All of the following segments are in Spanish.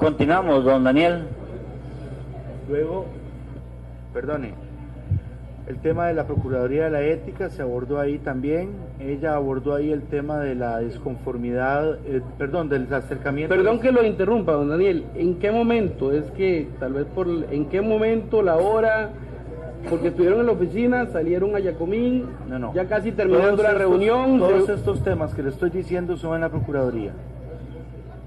Continuamos, don Daniel. Luego, perdone, el tema de la Procuraduría de la Ética se abordó ahí también. Ella abordó ahí el tema de la disconformidad, del acercamiento. Perdón que lo interrumpa, don Daniel. ¿En qué momento? Es que tal vez ¿en qué momento, la hora? Porque estuvieron en la oficina, salieron a Yacomín, No. ya casi terminando la reunión. Todos estos temas que le estoy diciendo son en la Procuraduría.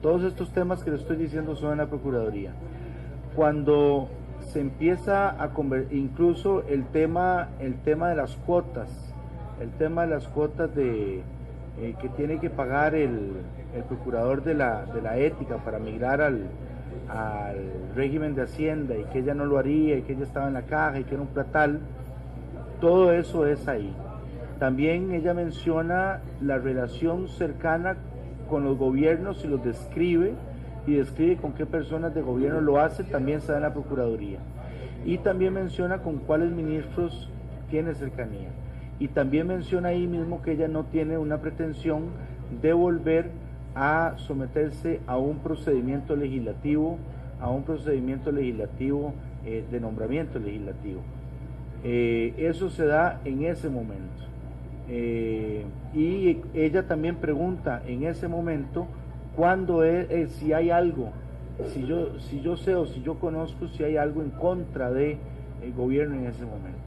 Todos estos temas que le estoy diciendo son en la Procuraduría. Cuando se empieza a incluso el tema de las cuotas, que tiene que pagar el procurador de la ética para migrar al régimen de Hacienda, y que ella no lo haría, y que ella estaba en la caja y que era un platal, todo eso es ahí. También ella menciona la relación cercana con los gobiernos y los describe con qué personas de gobierno lo hace, también se da en la Procuraduría. Y también menciona con cuáles ministros tiene cercanía. Y también menciona ahí mismo que ella no tiene una pretensión de volver a someterse a un procedimiento legislativo, de nombramiento legislativo. Eso se da en ese momento. Y ella también pregunta en ese momento cuándo es, si hay algo, si yo sé o si yo conozco si hay algo en contra del gobierno en ese momento.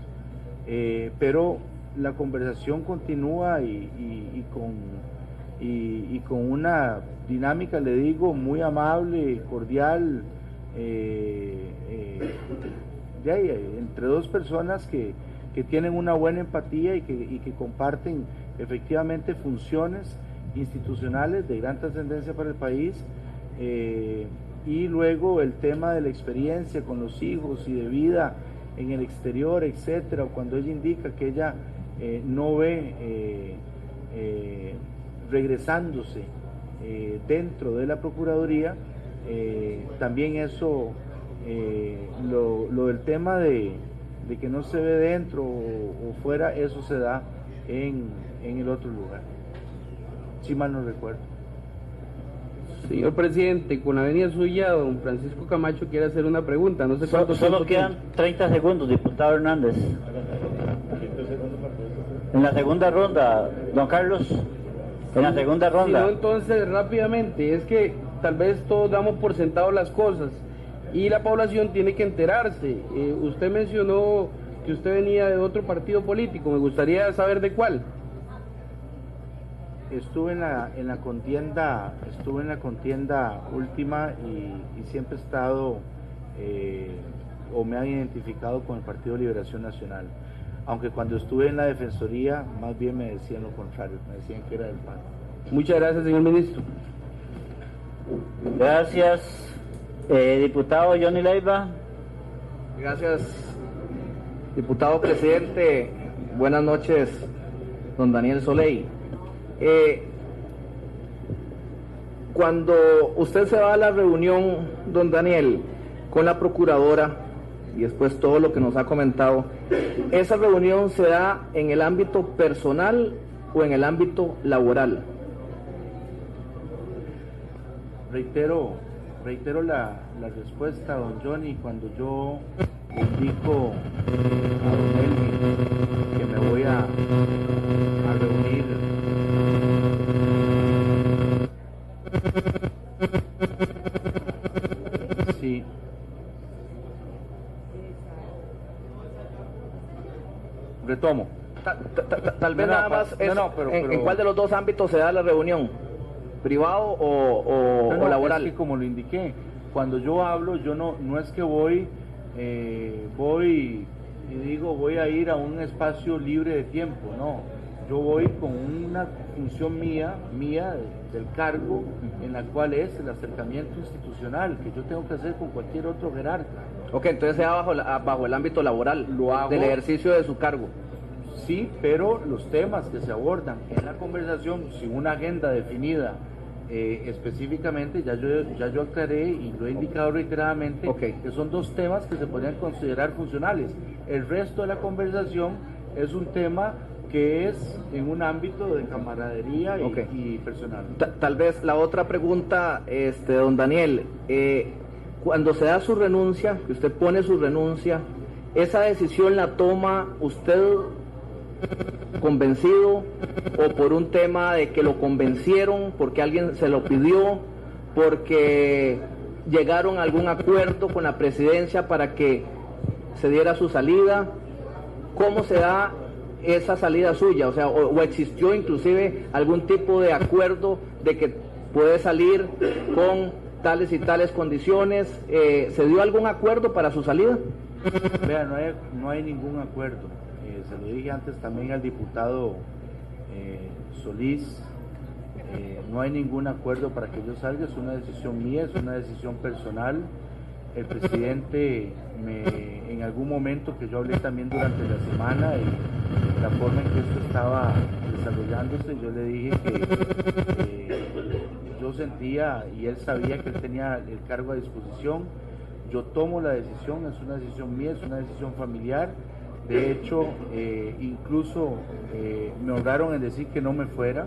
Pero la conversación continúa y con una dinámica, le digo, muy amable, cordial, entre dos personas que tienen una buena empatía y que comparten efectivamente funciones institucionales de gran trascendencia para el país, y luego el tema de la experiencia con los hijos y de vida en el exterior, etcétera, cuando ella indica que ella no ve regresándose dentro de la Procuraduría, también eso, lo del tema de que no se ve dentro o fuera, eso se da en el otro lugar, si mal no recuerdo. Señor presidente, con la venia suya, don Francisco Camacho quiere hacer una pregunta. No sé cuánto solo quedan 30 segundos, diputado Hernández. En la segunda ronda, don Carlos. En la segunda ronda. Si no, entonces rápidamente, es que tal vez todos damos por sentado las cosas y la población tiene que enterarse. Usted mencionó que usted venía de otro partido político, me gustaría saber de cuál. Estuve en la contienda última y siempre he estado o me han identificado con el Partido de Liberación Nacional, aunque cuando estuve en la Defensoría más bien me decían lo contrario, me decían que era del PAN. Muchas gracias, señor ministro. Gracias. Diputado Johnny Leiva. Gracias, diputado presidente. Buenas noches, don Daniel Soley. Cuando usted se va a la reunión, don Daniel, con la procuradora, y después todo lo que nos ha comentado, ¿esa reunión se da en el ámbito personal o en el ámbito laboral? Reitero la respuesta, don Johnny, cuando yo indico a don Elvin que me voy a reunir. Sí. Retomo. Tal vez nada más ¿en cuál de los dos ámbitos se da la reunión? ¿Privado o laboral? Es que como lo indiqué, cuando yo hablo, yo no es que voy y digo voy a ir a un espacio libre de tiempo, no. Yo voy con una función mía del cargo, en la cual es el acercamiento institucional que yo tengo que hacer con cualquier otro jerarca. Ok, entonces sea bajo el ámbito laboral, lo hago, del ejercicio de su cargo. Sí, pero los temas que se abordan en la conversación, sin una agenda definida específicamente, ya yo aclaré y lo he indicado reiteradamente, que son dos temas que se podrían considerar funcionales. El resto de la conversación es un tema que es en un ámbito de camaradería y personal. Tal vez la otra pregunta, don Daniel, cuando se da su renuncia, que usted pone su renuncia, ¿esa decisión la toma usted convencido o por un tema de que lo convencieron, porque alguien se lo pidió, porque llegaron a algún acuerdo con la presidencia para que se diera su salida? ¿Cómo se da esa salida suya? O sea, o existió inclusive algún tipo de acuerdo de que puede salir con tales y tales condiciones. ¿Se dio algún acuerdo para su salida? Vea, no hay ningún acuerdo. Se lo dije antes también al diputado Solís. No hay ningún acuerdo para que yo salga, es una decisión mía, es una decisión personal. El presidente en algún momento que yo hablé también durante la semana y la forma en que esto estaba desarrollándose, yo le dije que yo sentía y él sabía que él tenía el cargo a disposición. Yo tomo la decisión, es una decisión mía, es una decisión familiar. De hecho, incluso me honraron en decir que no me fuera,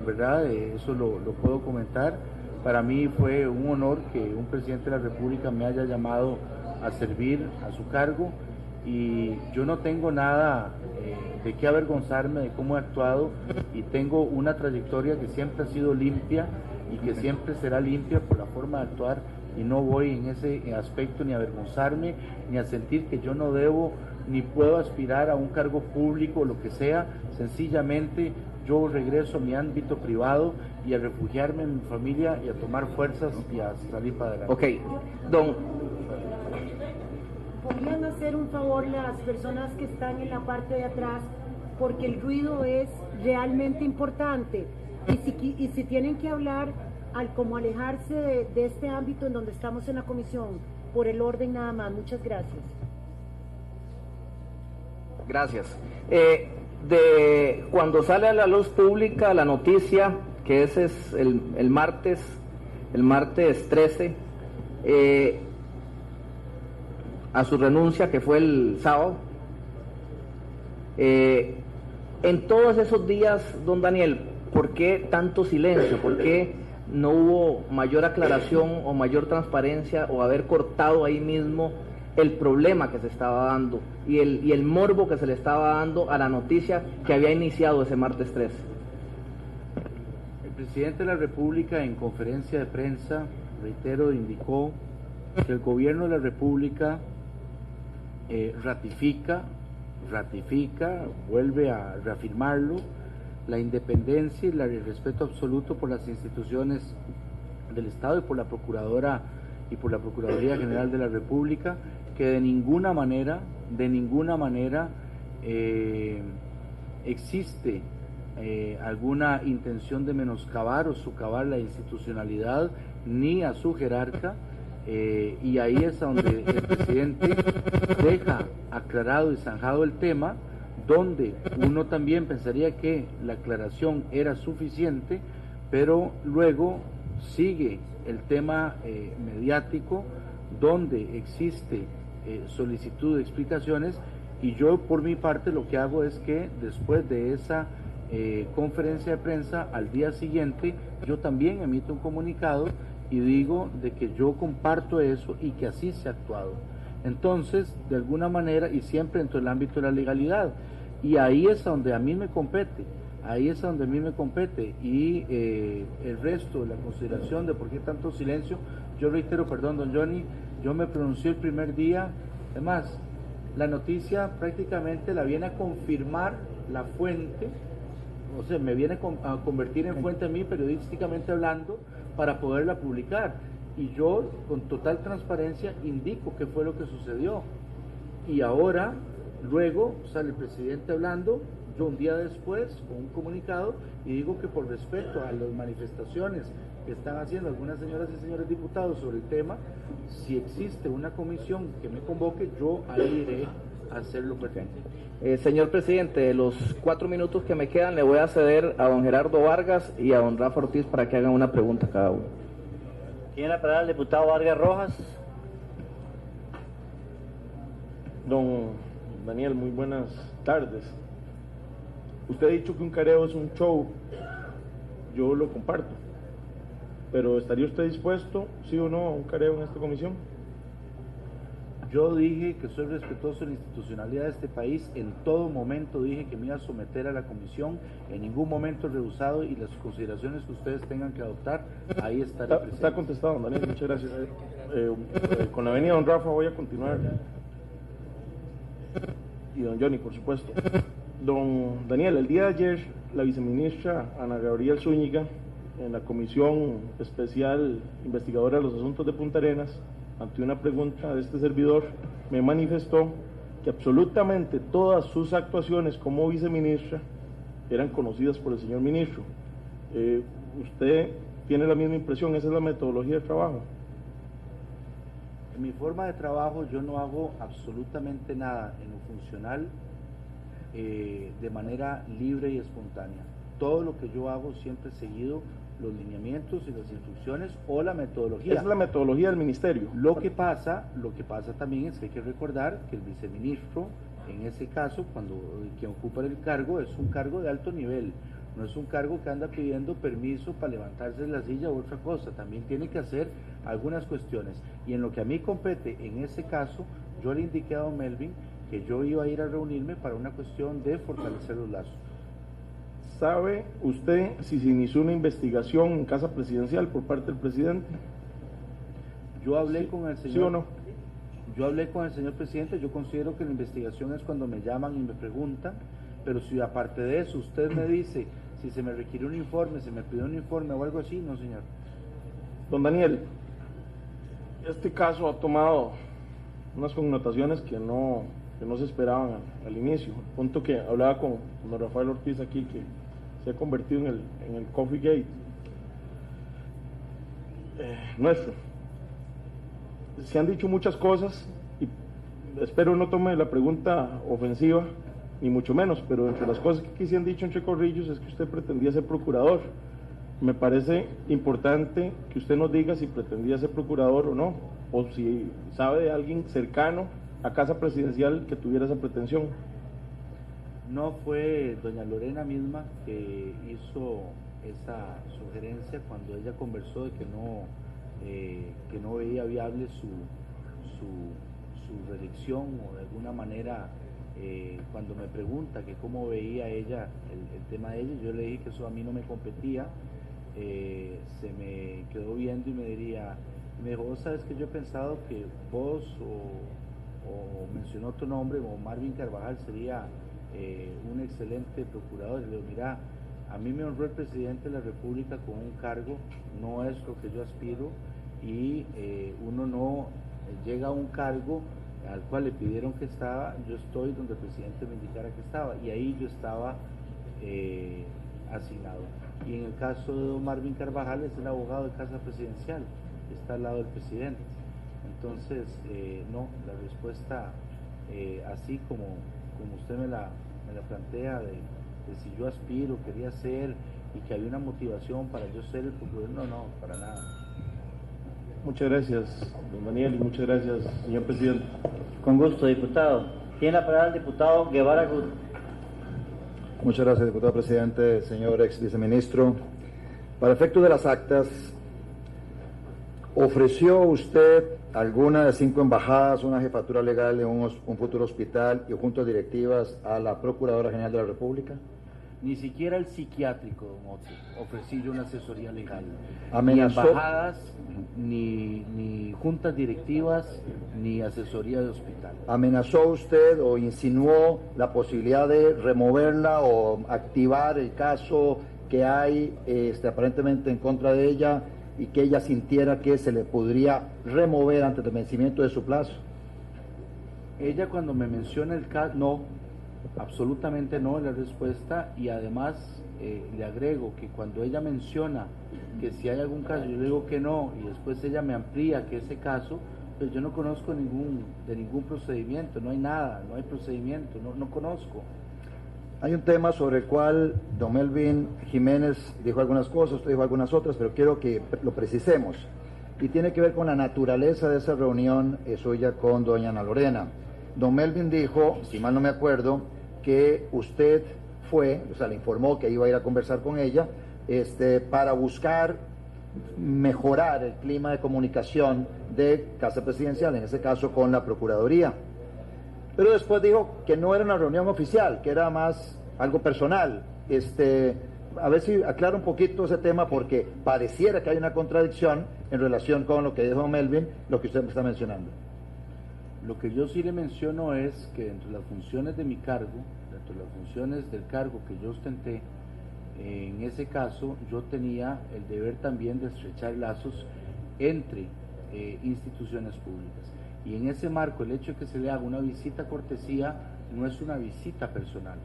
¿verdad? Eso lo puedo comentar. Para mí fue un honor que un presidente de la República me haya llamado a servir a su cargo y yo no tengo nada de qué avergonzarme de cómo he actuado y tengo una trayectoria que siempre ha sido limpia y que siempre será limpia por la forma de actuar y no voy en ese aspecto ni a avergonzarme ni a sentir que yo no debo ni puedo aspirar a un cargo público o lo que sea. Sencillamente yo regreso a mi ámbito privado y a refugiarme en mi familia y a tomar fuerzas y a salir para adelante. Ok, don. ¿Podrían hacer un favor las personas que están en la parte de atrás? Porque el ruido es realmente importante. Y si tienen que hablar, como alejarse de este ámbito en donde estamos en la comisión, por el orden nada más. Muchas gracias. Gracias. De cuando sale a la luz pública la noticia, que ese es el martes 13, a su renuncia, que fue el sábado, en todos esos días, don Daniel, ¿por qué tanto silencio? ¿Por qué no hubo mayor aclaración o mayor transparencia o haber cortado ahí mismo el problema que se estaba dando y el morbo que se le estaba dando a la noticia que había iniciado ese martes 13? El presidente de la República en conferencia de prensa, reitero, indicó que el gobierno de la República ratifica, vuelve a reafirmarlo, la independencia y el respeto absoluto por las instituciones del Estado y por la Procuradora y por la Procuraduría General de la República, que de ninguna manera existe alguna intención de menoscabar o socavar la institucionalidad ni a su jerarca, y ahí es donde el presidente deja aclarado y zanjado el tema, donde uno también pensaría que la aclaración era suficiente, pero luego sigue el tema mediático, donde existe solicitud de explicaciones, y yo por mi parte lo que hago es que después de esa conferencia de prensa, al día siguiente, yo también emito un comunicado y digo de que yo comparto eso y que así se ha actuado. Entonces, de alguna manera, y siempre dentro del ámbito de la legalidad, y ahí es donde a mí me compete, y el resto de la consideración de por qué tanto silencio, yo reitero, perdón, don Johnny, yo me pronuncié el primer día, además, la noticia prácticamente la viene a confirmar la fuente, o sea, me viene a convertir en fuente a mí, periodísticamente hablando, para poderla publicar. Y yo, con total transparencia, indico qué fue lo que sucedió. Y ahora, luego, sale el presidente hablando, yo un día después, con un comunicado, y digo que por respeto a las manifestaciones que están haciendo algunas señoras y señores diputados sobre el tema, si existe una comisión que me convoque, yo ahí iré a hacer lo pertinente. Señor presidente, los 4 minutos que me quedan le voy a ceder a don Gerardo Vargas y a don Rafa Ortiz para que hagan una pregunta cada uno. Tiene la palabra el diputado Vargas Rojas. Don Daniel, muy buenas tardes. Usted ha dicho que un careo es un show. Yo lo comparto. pero ¿estaría usted dispuesto, sí o no, a un careo en esta comisión? Yo dije que soy respetuoso de la institucionalidad de este país, en todo momento dije que me iba a someter a la comisión, en ningún momento he rehusado, y las consideraciones que ustedes tengan que adoptar, ahí estaré presente. Está contestado, don Daniel, muchas gracias. Con la venida de don Rafa voy a continuar. Y don Johnny, por supuesto. Don Daniel, el día de ayer, la viceministra Ana Gabriel Zúñiga, en la Comisión Especial Investigadora de los Asuntos de Punta Arenas, ante una pregunta de este servidor, me manifestó que absolutamente todas sus actuaciones como viceministra eran conocidas por el señor ministro. ¿Usted tiene la misma impresión? ¿Esa es la metodología de trabajo? En mi forma de trabajo yo no hago absolutamente nada en lo funcional de manera libre y espontánea. Todo lo que yo hago siempre he seguido los lineamientos y las instrucciones o la metodología. Esa es la metodología del ministerio. Lo que pasa también es que hay que recordar que el viceministro, en ese caso, cuando quien ocupa el cargo, es un cargo de alto nivel, no es un cargo que anda pidiendo permiso para levantarse de la silla u otra cosa, también tiene que hacer algunas cuestiones. Y en lo que a mí compete, en ese caso, yo le indiqué a don Melvin que yo iba a ir a reunirme para una cuestión de fortalecer los lazos. ¿Sabe usted si se inició una investigación en Casa Presidencial por parte del presidente? Yo hablé con el señor. ¿Sí o no? Yo hablé con el señor presidente. Yo considero que la investigación es cuando me llaman y me preguntan, pero si aparte de eso usted me dice si se me requiere un informe, se me pidió un informe o algo así, no, señor. Don Daniel, este caso ha tomado unas connotaciones que no se esperaban al inicio, al punto que hablaba con don Rafael Ortiz aquí, que se ha convertido en el Coffee Gate nuestro. Se han dicho muchas cosas y espero no tome la pregunta ofensiva, ni mucho menos, pero entre las cosas que aquí se han dicho entre corrillos es que usted pretendía ser procurador. Me parece importante que usted nos diga si pretendía ser procurador o no, o si sabe de alguien cercano a Casa Presidencial que tuviera esa pretensión. No fue doña Lorena misma que hizo esa sugerencia cuando ella conversó de que no veía viable su reelección, o de alguna manera cuando me pregunta que cómo veía ella el tema de ella, yo le dije que eso a mí no me competía. Se me quedó viendo y me dijo, vos sabes que yo he pensado que vos o mencionó tu nombre, o Marvin Carvajal sería un excelente procurador. Y le digo, mira, a mí me honró el presidente de la República con un cargo, no es lo que yo aspiro, y uno no llega a un cargo al cual le pidieron que estaba, yo estoy donde el presidente me indicara que estaba, y ahí yo estaba asignado. Y en el caso de don Marvin Carvajal, es el abogado de Casa Presidencial, está al lado del presidente. Entonces, no, la respuesta así como usted me la plantea, de si yo aspiro, quería ser, y que había una motivación para yo ser el procurador, no, para nada. Muchas gracias, don Daniel, y muchas gracias, señor presidente. Con gusto, diputado. Tiene la palabra el diputado Guevara Gut. Muchas gracias, diputado presidente, señor ex viceministro. Para efecto de las actas, ¿ofreció usted alguna de 5 embajadas, una jefatura legal en un futuro hospital y juntas directivas a la Procuradora General de la República? Ni siquiera el psiquiátrico, don Otto, ofrecí yo una asesoría legal. Amenazó. Ni embajadas, ni juntas directivas, ni asesoría de hospital. ¿Amenazó usted o insinuó la posibilidad de removerla o activar el caso que hay aparentemente en contra de ella, y que ella sintiera que se le podría remover antes del vencimiento de su plazo? Ella, cuando me menciona el caso, no, absolutamente no es la respuesta, y además le agrego que cuando ella menciona que si hay algún caso, yo le digo que no, y después ella me amplía que ese caso, pues yo no conozco ningún procedimiento, no hay nada, no hay procedimiento, no conozco. Hay un tema sobre el cual don Melvin Jiménez dijo algunas cosas, usted dijo algunas otras, pero quiero que lo precisemos, y tiene que ver con la naturaleza de esa reunión suya con doña Ana Lorena. Don Melvin dijo, si mal no me acuerdo, que usted fue, o sea, le informó que iba a ir a conversar con ella, para buscar mejorar el clima de comunicación de Casa Presidencial, en ese caso con la Procuraduría. Pero después dijo que no era una reunión oficial, que era más algo personal. A ver si aclara un poquito ese tema, porque pareciera que hay una contradicción en relación con lo que dijo Melvin, lo que usted me está mencionando. Lo que yo sí le menciono es que dentro de las funciones de mi cargo, dentro de las funciones del cargo que yo ostenté, en ese caso yo tenía el deber también de estrechar lazos entre instituciones públicas. Y en ese marco, el hecho de que se le haga una visita cortesía no es una visita personal,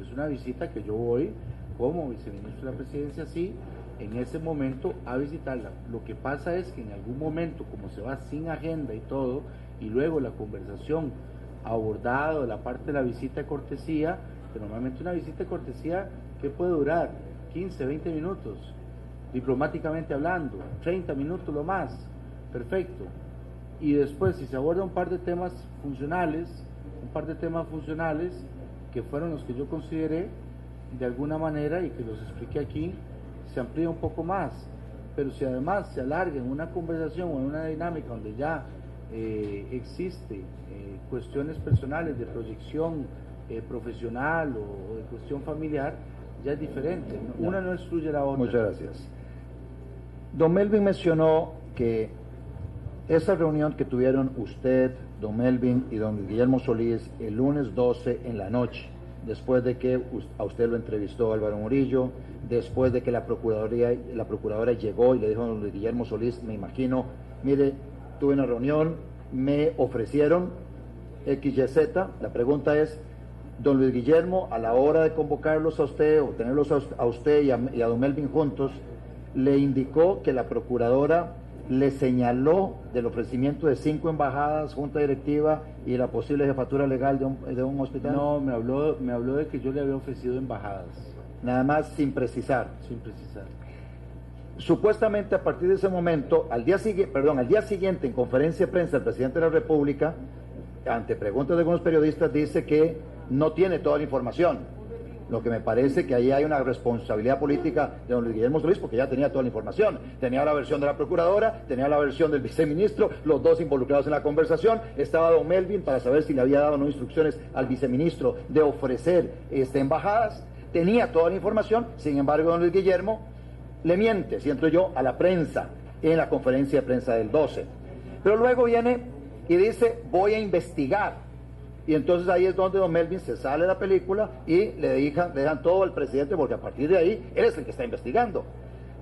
es una visita que yo voy como viceministro de la presidencia, sí, en ese momento a visitarla. Lo que pasa es que en algún momento, como se va sin agenda y todo, y luego la conversación abordada de la parte de la visita de cortesía, que normalmente una visita de cortesía, ¿qué puede durar? 15, 20 minutos, diplomáticamente hablando, 30 minutos lo más, perfecto. Y después, si se aborda un par de temas funcionales, que fueron los que yo consideré de alguna manera y que los expliqué aquí, se amplía un poco más. Pero si además se alarga en una conversación o en una dinámica donde ya existe cuestiones personales de proyección profesional o de cuestión familiar, ya es diferente, ¿no? Una no excluye la otra. Muchas gracias. Don Melvin mencionó que esa reunión que tuvieron usted, don Melvin y don Guillermo Solís el lunes 12 en la noche, después de que a usted lo entrevistó Álvaro Murillo, después de que la procuradora llegó y le dijo a don Guillermo Solís, me imagino, mire, tuve una reunión, me ofrecieron XYZ, la pregunta es, don Luis Guillermo, a la hora de convocarlos a usted, o tenerlos a usted y a don Melvin juntos, le indicó que la procuradora le señaló del ofrecimiento de 5 embajadas, junta directiva y la posible jefatura legal de un hospital. No, me habló de que yo le había ofrecido embajadas. Nada más sin precisar. Sin precisar. Supuestamente a partir de ese momento, al día siguiente en conferencia de prensa el presidente de la República, ante preguntas de algunos periodistas, dice que no tiene toda la información. Lo que me parece que ahí hay una responsabilidad política de don Luis Guillermo Solís, porque ya tenía toda la información. Tenía la versión de la procuradora, tenía la versión del viceministro, los dos involucrados en la conversación. Estaba don Melvin para saber si le había dado o no instrucciones al viceministro de ofrecer embajadas. Tenía toda la información, sin embargo don Luis Guillermo le miente, siento yo, a la prensa en la conferencia de prensa del 12. Pero luego viene y dice, voy a investigar. Y entonces ahí es donde don Melvin se sale de la película y le dejan todo al presidente, porque a partir de ahí él es el que está investigando.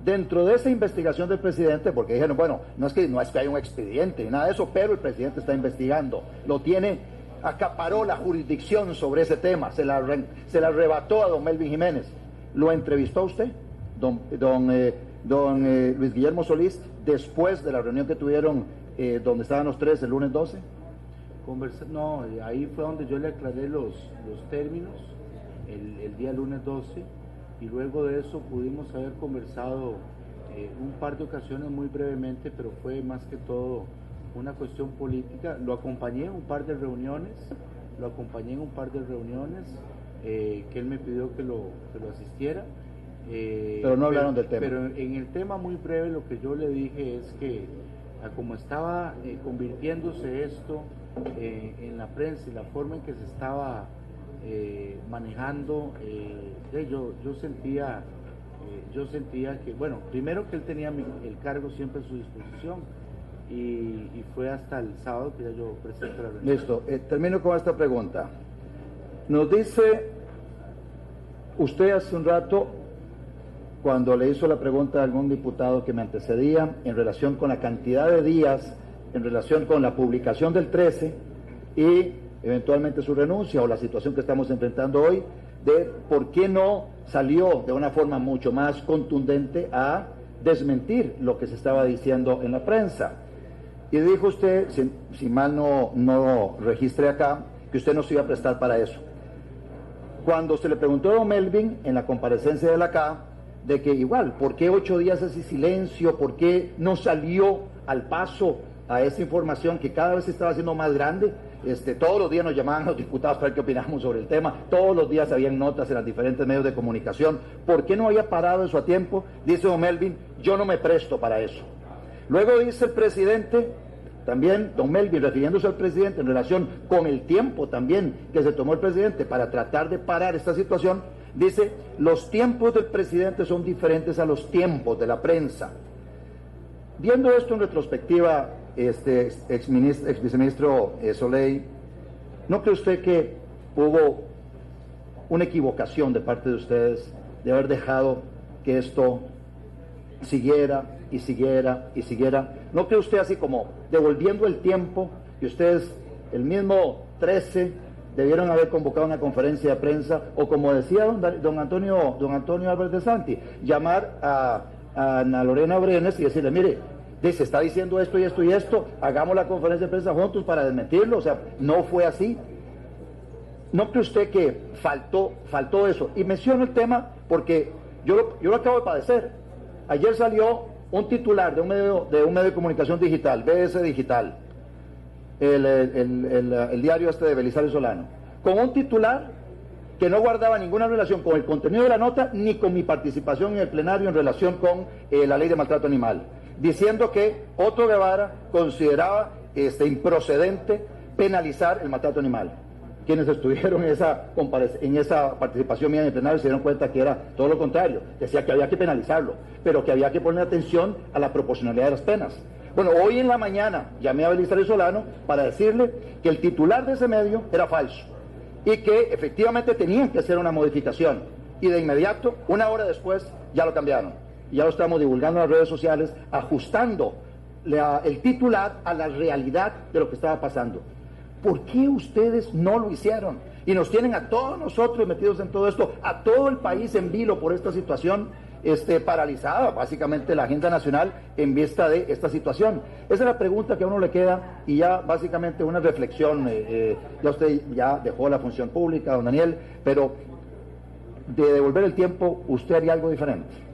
Dentro de esa investigación del presidente, porque dijeron, bueno, no es que haya un expediente ni nada de eso, pero el presidente está investigando, acaparó la jurisdicción sobre ese tema, se la arrebató a don Melvin Jiménez. ¿Lo entrevistó a usted, don Luis Guillermo Solís, después de la reunión que tuvieron donde estaban los tres el lunes 12? No, ahí fue donde yo le aclaré los términos el día lunes 12, y luego de eso pudimos haber conversado un par de ocasiones muy brevemente, pero fue más que todo una cuestión política. Lo acompañé en un par de reuniones, que él me pidió que lo asistiera. Pero no hablaron del tema. Pero en el tema muy breve lo que yo le dije es que como estaba convirtiéndose esto en la prensa y la forma en que se estaba manejando, yo sentía que, bueno, primero que él tenía el cargo siempre a su disposición, y fue hasta el sábado que ya yo presenté la reunión. Listo, termino con esta pregunta. Nos dice usted hace un rato, cuando le hizo la pregunta a algún diputado que me antecedía en relación con la cantidad de días, en relación con la publicación del 13 y eventualmente su renuncia o la situación que estamos enfrentando hoy, de por qué no salió de una forma mucho más contundente a desmentir lo que se estaba diciendo en la prensa. Y dijo usted, si mal no registré acá, que usted no se iba a prestar para eso. Cuando se le preguntó a don Melvin en la comparecencia de la CA, de que igual, ¿por qué 8 días ese silencio? ¿Por qué no salió al paso a esa información que cada vez se estaba haciendo más grande? Todos los días nos llamaban los diputados para ver qué opinamos sobre el tema, todos los días habían notas en los diferentes medios de comunicación. ¿Por qué no había parado eso a tiempo? Dice don Melvin, yo no me presto para eso. Luego dice el presidente, también don Melvin, refiriéndose al presidente en relación con el tiempo también que se tomó el presidente para tratar de parar esta situación, dice, los tiempos del presidente son diferentes a los tiempos de la prensa. Viendo esto en retrospectiva, ex viceministro Soleil, ¿no cree usted que hubo una equivocación de parte de ustedes de haber dejado que esto siguiera y siguiera y siguiera? ¿No cree usted, así como devolviendo el tiempo, que ustedes el mismo 13 debieron haber convocado una conferencia de prensa, o como decía don Antonio Álvarez de Santi, llamar a Ana Lorena Brenes y decirle, mire, se está diciendo esto y esto y esto, hagamos la conferencia de prensa juntos para desmentirlo? O sea, no fue así. ¿No cree usted que faltó eso? Y menciono el tema porque yo lo acabo de padecer. Ayer salió un titular de un medio de comunicación digital, BS Digital, el diario de Belisario Solano, con un titular que no guardaba ninguna relación con el contenido de la nota ni con mi participación en el plenario en relación con la ley de maltrato animal, diciendo que Otto Guevara consideraba improcedente penalizar el maltrato animal. Quienes estuvieron en esa participación mía en el plenario se dieron cuenta que era todo lo contrario. Decía que había que penalizarlo, pero que había que poner atención a la proporcionalidad de las penas. Bueno, hoy en la mañana llamé a Belisario Solano para decirle que el titular de ese medio era falso y que efectivamente tenían que hacer una modificación. Y de inmediato, una hora después, ya lo cambiaron. Y ya lo estamos divulgando en las redes sociales, ajustando el titular a la realidad de lo que estaba pasando. ¿Por qué ustedes no lo hicieron? Y nos tienen a todos nosotros metidos en todo esto, a todo el país en vilo por esta situación, paralizada básicamente la agenda nacional en vista de esta situación. Esa es la pregunta que a uno le queda, y ya básicamente una reflexión. Ya usted ya dejó la función pública, don Daniel, pero de devolver el tiempo, ¿usted haría algo diferente?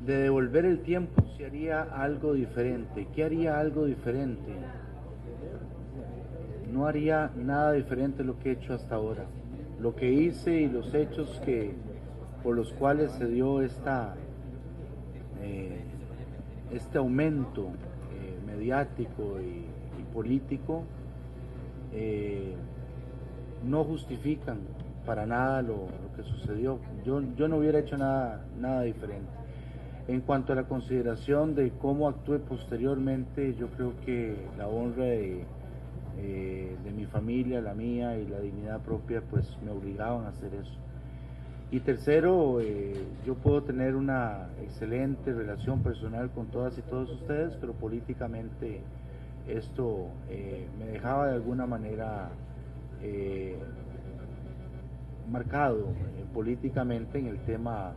De devolver el tiempo, se haría algo diferente. ¿Qué haría algo diferente? No haría nada diferente de lo que he hecho hasta ahora. Lo que hice y los hechos por los cuales se dio este aumento mediático y político no justifican para nada lo que sucedió. Yo no hubiera hecho nada diferente. En cuanto a la consideración de cómo actué posteriormente, yo creo que la honra de mi familia, la mía y la dignidad propia, pues me obligaban a hacer eso. Y tercero, yo puedo tener una excelente relación personal con todas y todos ustedes, pero políticamente esto me dejaba de alguna manera marcado políticamente en el tema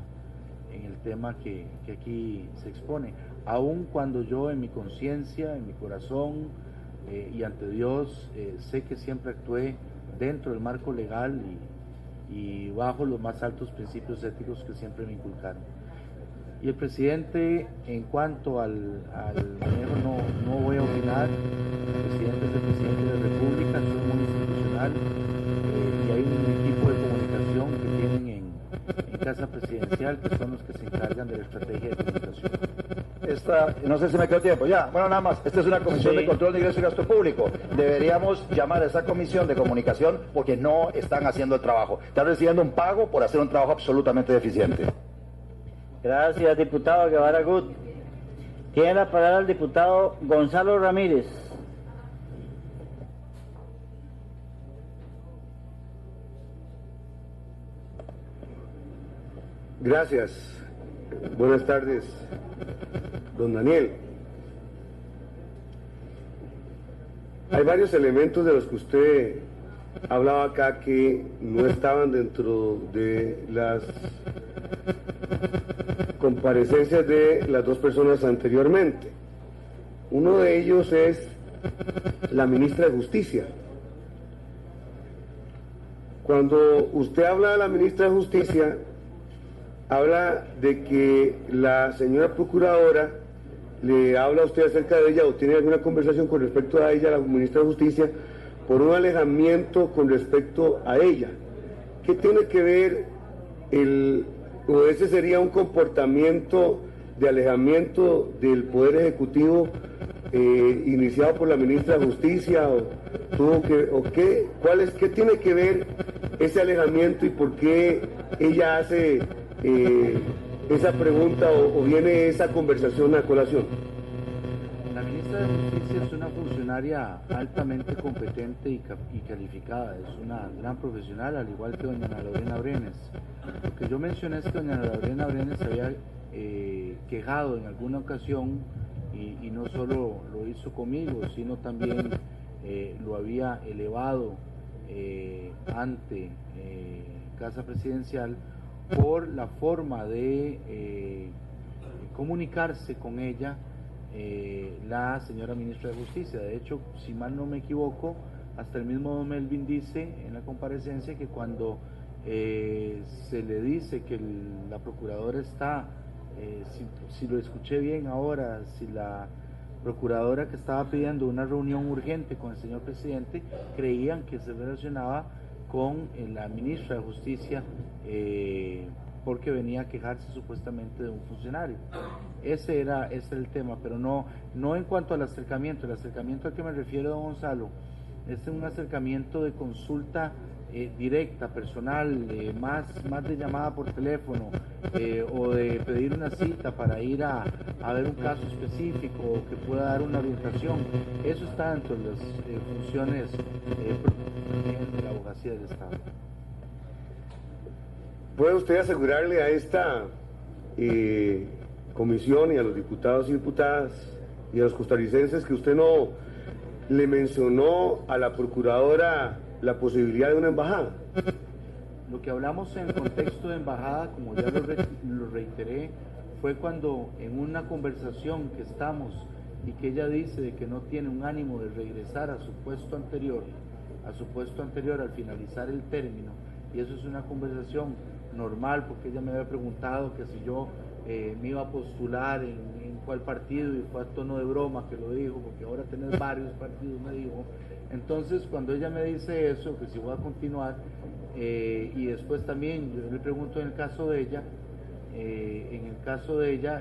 que aquí se expone, aun cuando yo en mi conciencia, en mi corazón y ante Dios sé que siempre actué dentro del marco legal y bajo los más altos principios éticos que siempre me inculcaron. Y el presidente, en cuanto al manejo, no voy a opinar. El presidente es el presidente de la República, soy muy institucional, y hay un equipo de comunicación que tienen en Casa Presidencial, que son los que se encargan de la estrategia de comunicación. No sé si me quedó tiempo. Ya, bueno, nada más. Esta es una comisión de control de ingreso y gasto público. Deberíamos llamar a esa comisión de comunicación porque no están haciendo el trabajo. Están recibiendo un pago por hacer un trabajo absolutamente deficiente. Gracias, diputado Guevara Gut. Tiene la palabra el diputado Gonzalo Ramírez. Gracias. Buenas tardes, don Daniel. Hay varios elementos de los que usted hablaba acá que no estaban dentro de las comparecencias de las dos personas anteriormente. Uno de ellos es la ministra de Justicia. Cuando usted habla de la ministra de Justicia, habla de que la señora procuradora le habla a usted acerca de ella o tiene alguna conversación con respecto a ella, la ministra de Justicia, por un alejamiento con respecto a ella. ¿Qué tiene que ver o ese sería un comportamiento de alejamiento del Poder Ejecutivo iniciado por la ministra de Justicia qué tiene que ver ese alejamiento y por qué ella hace esa pregunta o viene esa conversación a colación? La ministra de Justicia es una funcionaria altamente competente y calificada, es una gran profesional, al igual que doña Ana Lorena Brenes. Lo que yo mencioné es que doña Ana Lorena Brenes había quejado en alguna ocasión, y no solo lo hizo conmigo, sino también lo había elevado ante Casa Presidencial por la forma de comunicarse con ella la señora ministra de Justicia. De hecho, si mal no me equivoco, hasta el mismo don Melvin dice en la comparecencia que cuando se le dice que la procuradora está, si lo escuché bien ahora, si la procuradora que estaba pidiendo una reunión urgente con el señor presidente, creían que se relacionaba con la ministra de Justicia porque venía a quejarse supuestamente de un funcionario. Ese era el tema, pero no en cuanto al acercamiento. El acercamiento al que me refiero, don Gonzalo, es un acercamiento de consulta directa, personal, más de llamada por teléfono o de pedir una cita para ir a ver un caso específico o que pueda dar una orientación. Eso está dentro de las funciones de la abogacía del Estado. ¿Puede usted asegurarle a esta comisión y a los diputados y diputadas y a los costarricenses que usted no le mencionó a la procuradora la posibilidad de una embajada? Lo que hablamos en el contexto de embajada, como ya lo reiteré, fue cuando en una conversación que estamos y que ella dice de que no tiene un ánimo de regresar a su puesto anterior al finalizar el término, y eso es una conversación normal, porque ella me había preguntado que si yo me iba a postular en cuál partido, y fue a tono de broma que lo dijo, porque ahora tenés varios partidos, me dijo. Entonces, cuando ella me dice eso, que si voy a continuar, y después también yo le pregunto en el caso de ella,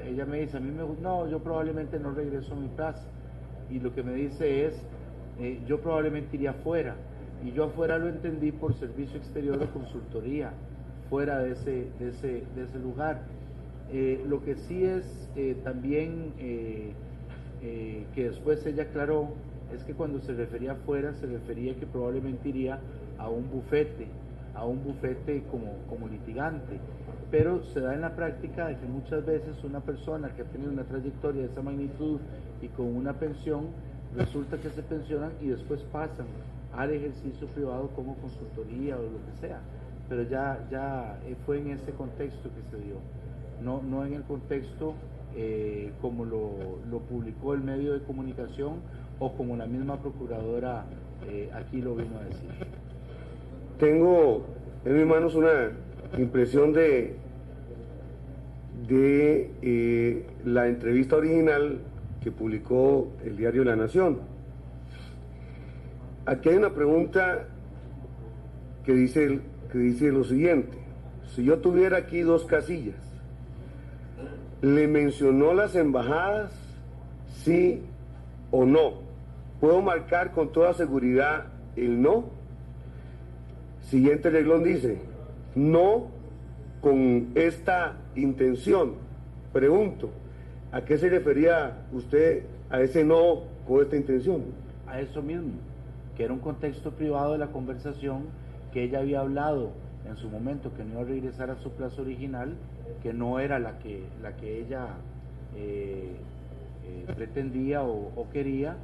ella me dice, no, yo probablemente no regreso a mi plaza, y lo que me dice es, yo probablemente iría afuera, y yo afuera lo entendí por servicio exterior o consultoría, fuera de ese lugar. Lo que sí es también que después ella aclaró es que cuando se refería afuera se refería que probablemente iría a un bufete como litigante, pero se da en la práctica de que muchas veces una persona que ha tenido una trayectoria de esa magnitud y con una pensión, resulta que se pensionan y después pasan al ejercicio privado como consultoría o lo que sea, pero ya fue en ese contexto que se dio, no en el contexto como lo publicó el medio de comunicación o como la misma procuradora aquí lo vino a decir. Tengo en mis manos una impresión de la entrevista original que publicó el diario La Nación. Aquí hay una pregunta que dice lo siguiente: si yo tuviera aquí 2 casillas, ¿le mencionó las embajadas, sí o no? ¿Puedo marcar con toda seguridad el no? Siguiente renglón dice, no con esta intención. Pregunto, ¿a qué se refería usted a ese no con esta intención? A eso mismo, que era un contexto privado de la conversación, que ella había hablado en su momento que no iba a regresar a su plaza original, que no era la que ella pretendía o quería,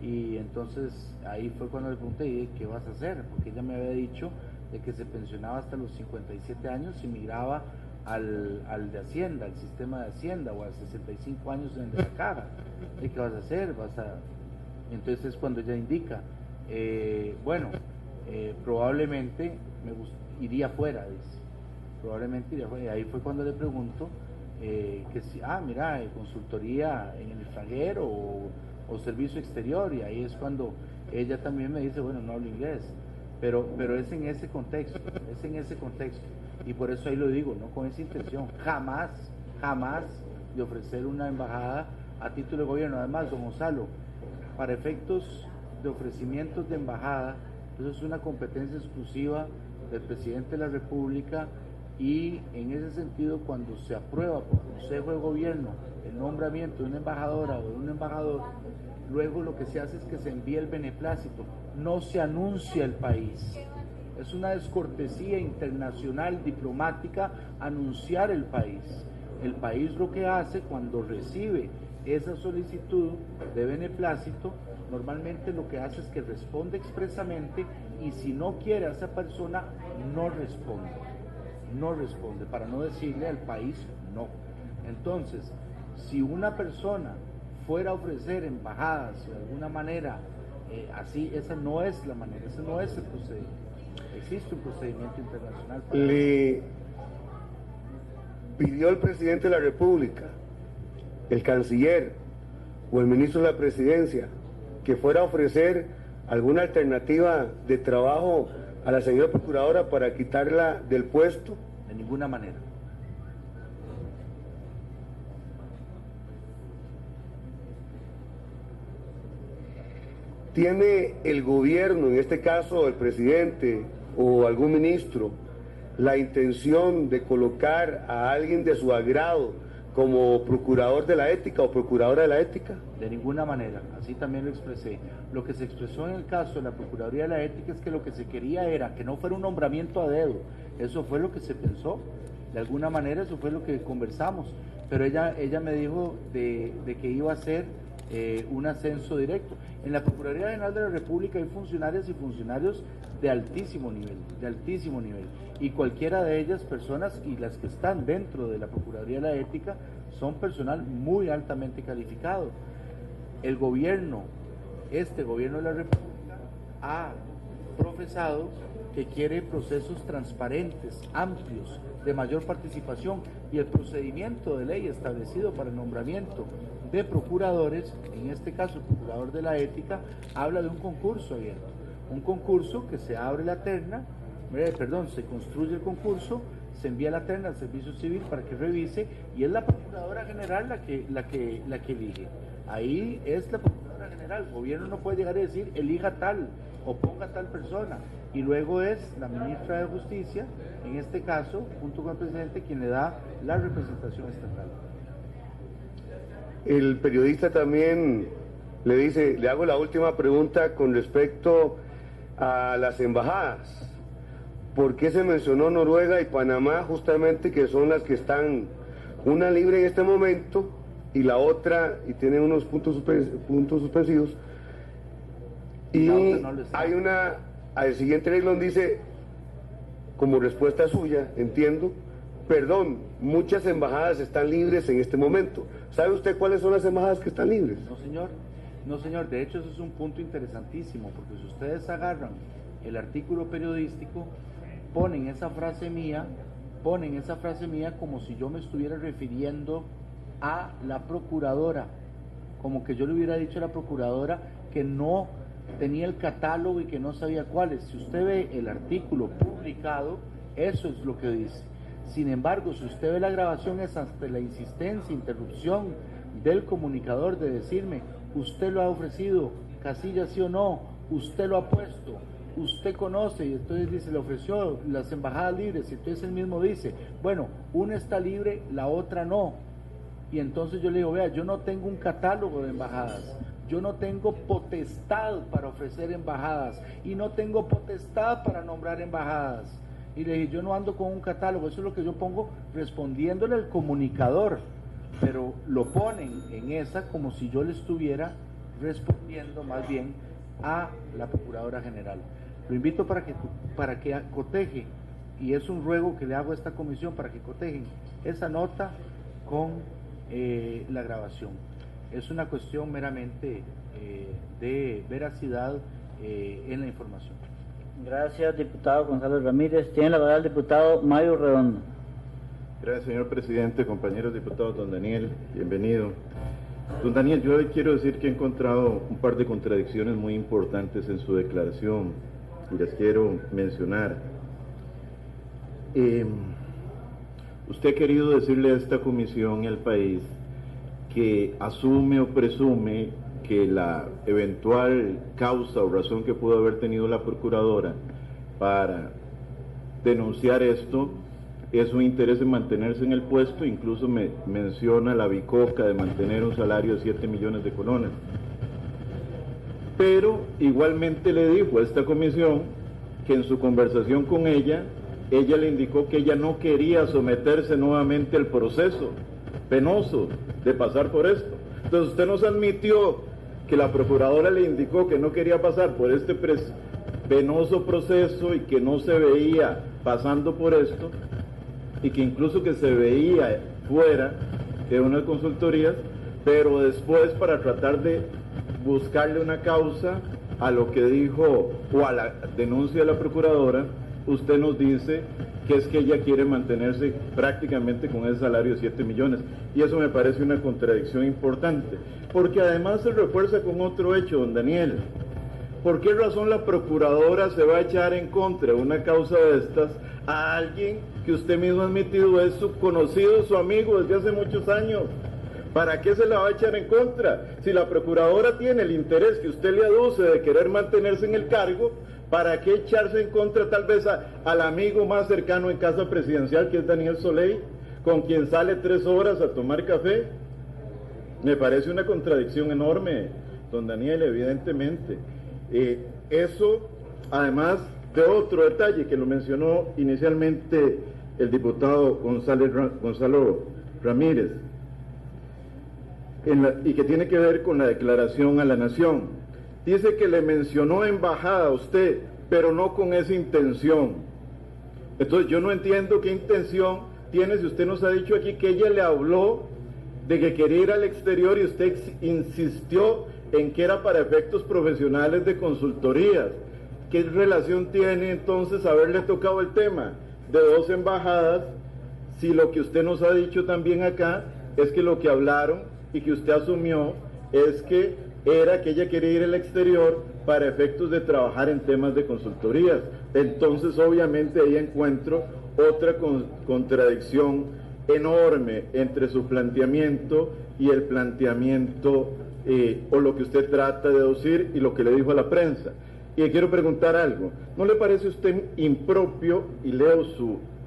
y entonces ahí fue cuando le pregunté, ¿qué vas a hacer? Porque ella me había dicho de que se pensionaba hasta los 57 años y migraba al de Hacienda, al sistema de Hacienda, o a 65 años en el de la Caja. ¿Y qué vas a hacer? Entonces es cuando ella indica, probablemente iría fuera, dice, probablemente iría fuera. Y ahí fue cuando le pregunto que si, mira, consultoría en el extranjero o servicio exterior, y ahí es cuando ella también me dice, bueno, no hablo inglés, pero es en ese contexto, y por eso ahí lo digo, no con esa intención, jamás de ofrecer una embajada a título de gobierno. Además, don Gonzalo, para efectos de ofrecimientos de embajada, eso es una competencia exclusiva del presidente de la República, y en ese sentido, cuando se aprueba por Consejo de Gobierno el nombramiento de una embajadora o de un embajador, luego lo que se hace es que se envía el beneplácito, no se anuncia el país. Es una descortesía internacional diplomática anunciar el país. El país lo que hace cuando recibe esa solicitud de beneplácito, normalmente lo que hace es que responde expresamente, y si no quiere a esa persona, no responde, para no decirle al país no. Entonces, si una persona fuera a ofrecer embajadas de alguna manera, así, esa no es la manera, ese no es el procedimiento. Existe un procedimiento internacional para Le pidió el presidente de la República, el canciller o el ministro de la Presidencia que fuera a ofrecer alguna alternativa de trabajo a la señora procuradora para quitarla del puesto. De ninguna manera. ¿Tiene el gobierno, en este caso el presidente o algún ministro, la intención de colocar a alguien de su agrado como procurador de la ética o procuradora de la ética? De ninguna manera, así también lo expresé. Lo que se expresó en el caso de la Procuraduría de la Ética es que lo que se quería era que no fuera un nombramiento a dedo. Eso fue lo que se pensó, de alguna manera eso fue lo que conversamos, pero ella me dijo de que iba a ser un ascenso directo. En la Procuraduría General de la República hay funcionarias y funcionarios de altísimo nivel, y cualquiera de ellas, personas, y las que están dentro de la Procuraduría de la Ética, son personal muy altamente calificado. El gobierno, este gobierno de la República, ha profesado que quiere procesos transparentes, amplios, de mayor participación, y el procedimiento de ley establecido para el nombramiento de procuradores, en este caso el procurador de la ética, habla de un concurso abierto, un concurso que se abre la terna, se construye el concurso, se envía la terna al Servicio Civil para que revise, y es la Procuradora General la que elige. Ahí es la Procuradora General. El gobierno no puede llegar a decir elija tal o ponga tal persona, y luego es la ministra de Justicia, en este caso, junto con el presidente, quien le da la representación estatal. El periodista también le dice, le hago la última pregunta con respecto a las embajadas. ¿Por qué se mencionó Noruega y Panamá justamente, que son las que están, una libre en este momento y la otra, y tienen unos puntos suspensivos? Y hay una, al siguiente renglón dice, como respuesta suya, entiendo, perdón, muchas embajadas están libres en este momento. ¿Sabe usted cuáles son las embajadas que están libres? No señor, de hecho eso es un punto interesantísimo, porque si ustedes agarran el artículo periodístico, ponen esa frase mía como si yo me estuviera refiriendo a la procuradora, como que yo le hubiera dicho a la procuradora que no tenía el catálogo y que no sabía cuáles. Si usted ve el artículo publicado, eso es lo que dice. Sin embargo, si usted ve la grabación, es hasta la insistencia, interrupción del comunicador de decirme, usted lo ha ofrecido, casilla sí o no, usted lo ha puesto, usted conoce, y entonces dice, le ofreció las embajadas libres, y entonces él mismo dice, bueno, una está libre, la otra no. Y entonces yo le digo, vea, yo no tengo un catálogo de embajadas, yo no tengo potestad para ofrecer embajadas, y no tengo potestad para nombrar embajadas. Y le dije, yo no ando con un catálogo, eso es lo que yo pongo respondiéndole al comunicador, pero lo ponen en esa como si yo le estuviera respondiendo más bien a la Procuradora General. Lo invito para que coteje, y es un ruego que le hago a esta comisión, para que cotejen esa nota con la grabación. Es una cuestión meramente de veracidad en la información. Gracias, diputado Gonzalo Ramírez. Tiene la palabra el diputado Mario Redondo. Gracias, señor presidente, compañeros diputados. Don Daniel, bienvenido. Don Daniel, yo le quiero decir que he encontrado un par de contradicciones muy importantes en su declaración y las quiero mencionar. Usted ha querido decirle a esta comisión y al país que asume o presume que la eventual causa o razón que pudo haber tenido la procuradora para denunciar esto es un interés en mantenerse en el puesto. Incluso me menciona la bicoca de mantener un salario de 7 millones de colones. Pero igualmente le dijo a esta comisión que en su conversación con ella le indicó que ella no quería someterse nuevamente al proceso penoso de pasar por esto. Entonces usted nos admitió que la procuradora le indicó que no quería pasar por este penoso proceso y que no se veía pasando por esto, y que incluso que se veía fuera de unas consultorías, pero después, para tratar de buscarle una causa a lo que dijo o a la denuncia de la procuradora, usted nos dice que es que ella quiere mantenerse prácticamente con ese salario de 7 millones, y eso me parece una contradicción importante, porque además se refuerza con otro hecho, don Daniel. ¿Por qué razón la procuradora se va a echar en contra de una causa de estas a alguien que usted mismo ha admitido es su conocido, su amigo desde hace muchos años? ¿Para qué se la va a echar en contra? Si la procuradora tiene el interés que usted le aduce de querer mantenerse en el cargo, ¿para qué echarse en contra tal vez al amigo más cercano en casa presidencial, que es Daniel Soley, con quien sale 3 horas a tomar café? Me parece una contradicción enorme, don Daniel, evidentemente. Eso, además de otro detalle que lo mencionó inicialmente el diputado Gonzalo Ramírez, y que tiene que ver con la declaración a la nación. Dice que le mencionó embajada a usted, pero no con esa intención. Entonces yo no entiendo qué intención tiene si usted nos ha dicho aquí que ella le habló de que quería ir al exterior y usted insistió en que era para efectos profesionales de consultorías. ¿Qué relación tiene entonces haberle tocado el tema de 2 embajadas si lo que usted nos ha dicho también acá es que lo que hablaron y que usted asumió es que era que ella quería ir al exterior para efectos de trabajar en temas de consultorías? Entonces obviamente ahí encuentro otra contradicción enorme entre su planteamiento y el planteamiento o lo que usted trata de deducir y lo que le dijo a la prensa. Y le quiero preguntar algo, ¿no le parece a usted impropio, y leo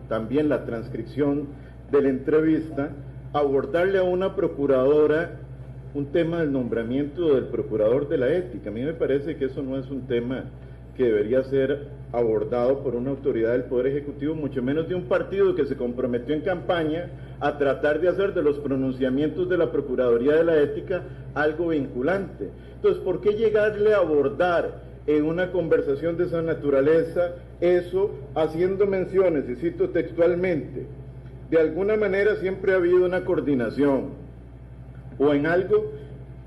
también la transcripción de la entrevista, abordarle a una procuradora un tema del nombramiento del procurador de la ética? A mí me parece que eso no es un tema que debería ser abordado por una autoridad del Poder Ejecutivo, mucho menos de un partido que se comprometió en campaña a tratar de hacer de los pronunciamientos de la Procuraduría de la Ética algo vinculante. Entonces, ¿por qué llegarle a abordar en una conversación de esa naturaleza eso, haciendo menciones, y cito textualmente, de alguna manera siempre ha habido una coordinación, o en algo,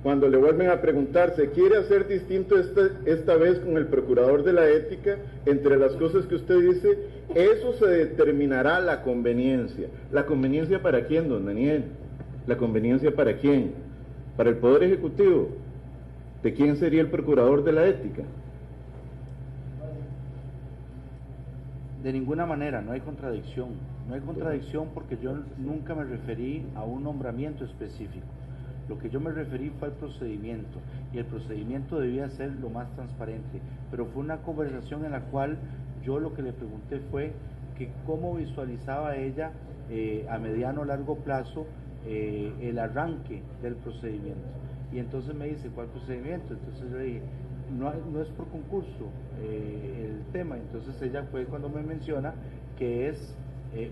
cuando le vuelven a preguntar, ¿se quiere hacer distinto esta vez con el procurador de la ética? Entre las cosas que usted dice, eso se determinará la conveniencia. ¿La conveniencia para quién, don Daniel? ¿La conveniencia para quién? ¿Para el Poder Ejecutivo? ¿De quién sería el procurador de la ética? De ninguna manera, no hay contradicción. No hay contradicción porque yo nunca me referí a un nombramiento específico. Lo que yo me referí fue al procedimiento, y el procedimiento debía ser lo más transparente, pero fue una conversación en la cual yo lo que le pregunté fue que cómo visualizaba ella a mediano o largo plazo el arranque del procedimiento. Y entonces me dice, ¿cuál procedimiento? Entonces yo le dije, no es por concurso el tema. Entonces ella fue cuando me menciona que es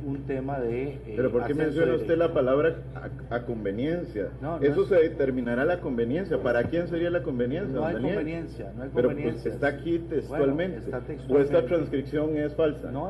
un tema de... ¿Pero por qué menciona usted la palabra a conveniencia? Eso se determinará la conveniencia. ¿Para quién sería la conveniencia? No hay Daniel? Conveniencia, no hay Pero conveniencia. Pues está aquí textualmente. Bueno, está ¿O textualmente. esta transcripción es falsa? No,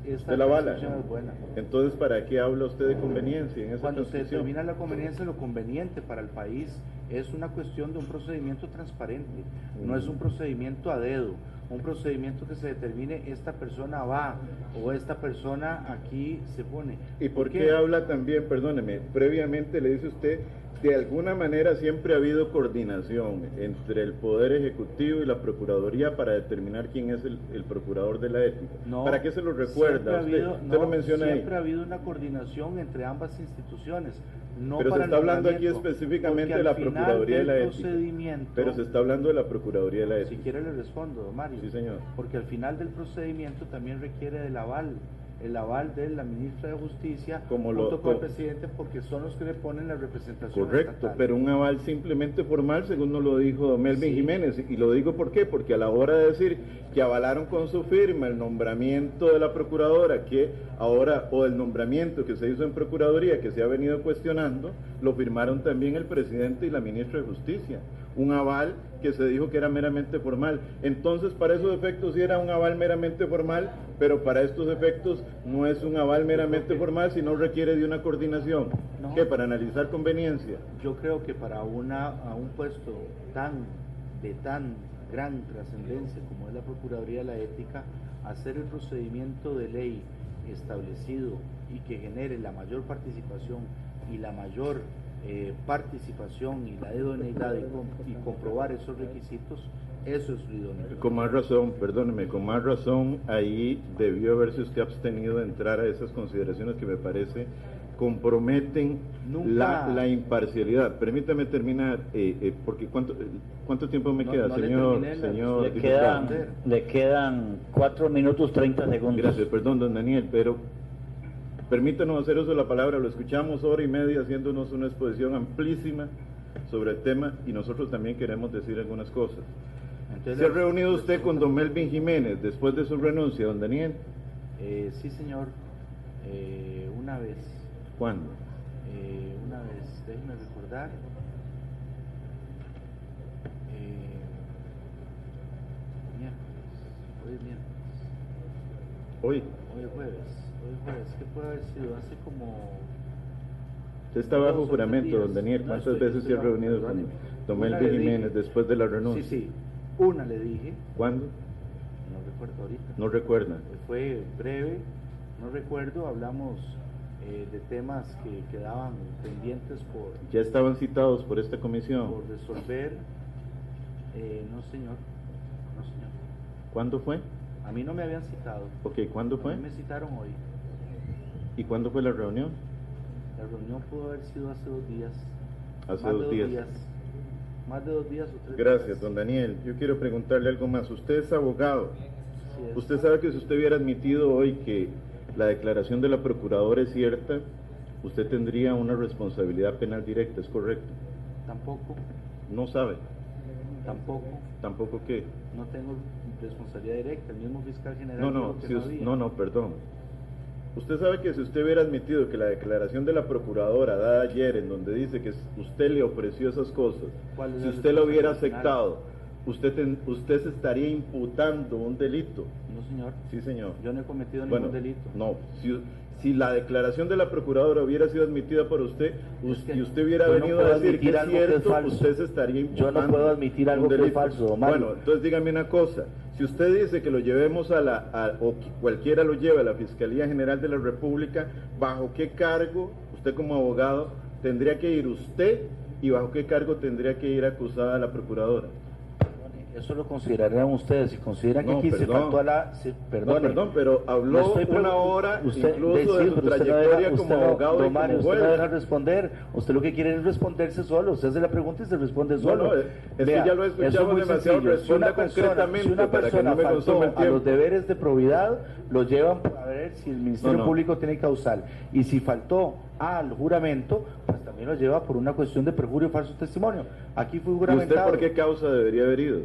esta la bala. transcripción es buena. Entonces, ¿para qué habla usted de conveniencia en esa Cuando se transcripción? determina la conveniencia, lo conveniente para el país es una cuestión de un procedimiento transparente, no es un procedimiento a dedo, un procedimiento que se determine esta persona va o esta persona aquí se pone. ¿Y por qué habla también, perdóneme, previamente le dice usted, de alguna manera siempre ha habido coordinación entre el Poder Ejecutivo y la Procuraduría para determinar quién es el procurador de la ética? No, ¿Para qué se lo recuerda? Usted lo menciona ahí. Siempre ha habido una coordinación entre ambas instituciones. No, pero para se está hablando aquí nombramiento, específicamente de porque la al final Procuraduría de la del Ética. procedimiento- Pero se está hablando de la Procuraduría de la Si Ética. quiere le respondo, don Mario. Sí, señor. Porque al final del procedimiento también requiere del aval, el aval de la ministra de Justicia junto con el presidente, porque son los que le ponen la representación Correcto, estatal. pero un aval simplemente formal, según nos lo dijo don Melvin Sí. Jiménez, y lo digo ¿por qué? Porque a la hora de decir que avalaron con su firma el nombramiento de la procuradora, que ahora, o el nombramiento que se hizo en Procuraduría, que se ha venido cuestionando, lo firmaron también el presidente y la ministra de Justicia, un aval que se dijo que era meramente formal. Entonces, para esos efectos sí era un aval meramente formal, pero para estos efectos no es un aval meramente formal, sino requiere de una coordinación. No. ¿Qué? Para analizar conveniencia. Yo creo que para a un puesto de tan gran trascendencia como es la Procuraduría de la Ética, hacer el procedimiento de ley establecido y que genere la mayor participación y la mayor participación y la idoneidad y comprobar esos requisitos, eso es lo idóneo. Con más razón, perdóneme, con más razón ahí debió haberse usted abstenido de entrar a esas consideraciones que me parece comprometen la imparcialidad. Permítame terminar, porque ¿cuánto tiempo me queda, señor diputado? Le quedan 4 minutos 30 segundos. Gracias, perdón, don Daniel, pero permítanos hacer uso de la palabra. Lo escuchamos hora y media haciéndonos una exposición amplísima sobre el tema y nosotros también queremos decir algunas cosas. Entonces, ¿Se ha reunido usted con don Melvin Jiménez después de su renuncia, don Daniel? Sí, señor, una vez. ¿Cuándo? Una vez, déjeme recordar. Miércoles, hoy es miércoles. Hoy. Hoy es jueves, ¿qué puede haber sido? Hace como... Usted está bajo 2 o 3 juramento, días. don Daniel. No, ¿Cuántas veces se ha bajo, reunido con perdóneme. don Una Melvin le dije. Jiménez después de la renuncia? Sí, una le dije, ¿Cuándo? no recuerdo ahorita. No recuerda. Fue breve, no recuerdo, hablamos de temas que quedaban pendientes ¿Ya estaban citados por esta comisión? por resolver. No, señor. ¿Cuándo fue? A mí no me habían citado. Ok, ¿cuándo A fue? mí me citaron hoy. ¿Y cuándo fue la reunión? La reunión pudo haber sido hace 2 días. Hace Más de 2 días. Más de 2 días o 3 Gracias, días. don Daniel. Yo quiero preguntarle algo más. Usted es abogado. Así es. Usted sabe que si usted hubiera admitido hoy que la declaración de la procuradora es cierta, usted tendría una responsabilidad penal directa, ¿es correcto? Tampoco, No sabe. ¿Tampoco qué? no tengo responsabilidad directa. El mismo fiscal general No, dijo que no había. perdón. Usted sabe que si usted hubiera admitido que la declaración de la procuradora dada ayer, en donde dice que usted le ofreció esas cosas, ¿Cuál es si la usted lo hubiera responsabilidad aceptado, usted se estaría imputando un delito. No, señor. Sí, señor. Yo no he cometido Bueno, ningún delito. no, si la declaración de la procuradora hubiera sido admitida por usted, que y usted hubiera yo no venido puedo a decir que admitir es algo que es cierto, falso. usted se estaría imputando. Yo no puedo admitir algo un que es delito. falso, don Mario. Bueno, entonces dígame una cosa, si usted dice que lo llevemos o que cualquiera lo lleve a la Fiscalía General de la República, ¿bajo qué cargo usted como abogado tendría que ir usted y bajo qué cargo tendría que ir acusada la procuradora? Eso lo considerarán ustedes. Si consideran que No, aquí se perdón. faltó a la... No, perdón, pero habló No estoy una hora usted, incluso de sí, su pero usted no trayectoria deja- como usted no- abogado don y Mario, como usted juez. no deja responder. Usted lo que quiere es responderse solo. Usted hace la pregunta y se responde solo. No, es que ya lo escuchamos eso es muy demasiado. sencillo. Responda concretamente si una para que persona no me faltó consuma el a tiempo. los deberes de probidad, lo llevan para ver si el Ministerio No. Público tiene causal. Y si faltó al juramento, pues también lo lleva por una cuestión de perjurio o falso testimonio. Aquí fue ¿Y usted juramentado. por qué causa debería haber ido?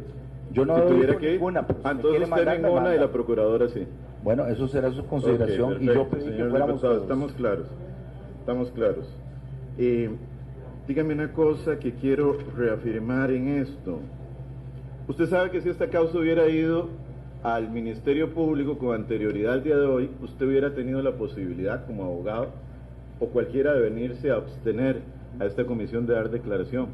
Yo no si doy tuviera por que ir, ninguna, pero si me entonces quiere usted mandar, me ninguna y manda. la procuradora sí. Bueno, eso será su consideración Ok, y yo perfecto, pedí que señor fuéramos diputado, todos. estamos claros. Dígame una cosa que quiero reafirmar en esto. Usted sabe que si esta causa hubiera ido al Ministerio Público con anterioridad al día de hoy, usted hubiera tenido la posibilidad como abogado o cualquiera de venirse a abstener a esta comisión de dar declaración.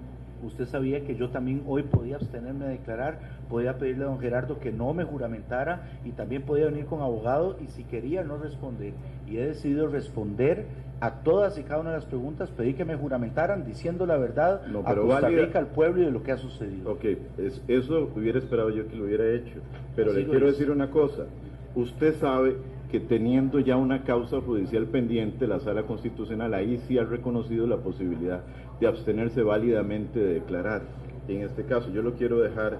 usted sabía que yo también hoy podía abstenerme de declarar, podía pedirle a don Gerardo que no me juramentara y también podía venir con abogado y si quería no responder. Y he decidido responder a todas y cada una de las preguntas, pedí que me juramentaran diciendo la verdad a Costa Rica, al pueblo y de lo que ha sucedido. Ok, eso hubiera esperado yo que lo hubiera hecho, pero Así le lo quiero hice. decir una cosa, usted sabe que teniendo ya una causa judicial pendiente, la Sala Constitucional ahí sí ha reconocido la posibilidad de abstenerse válidamente de declarar. Y en este caso, yo lo quiero dejar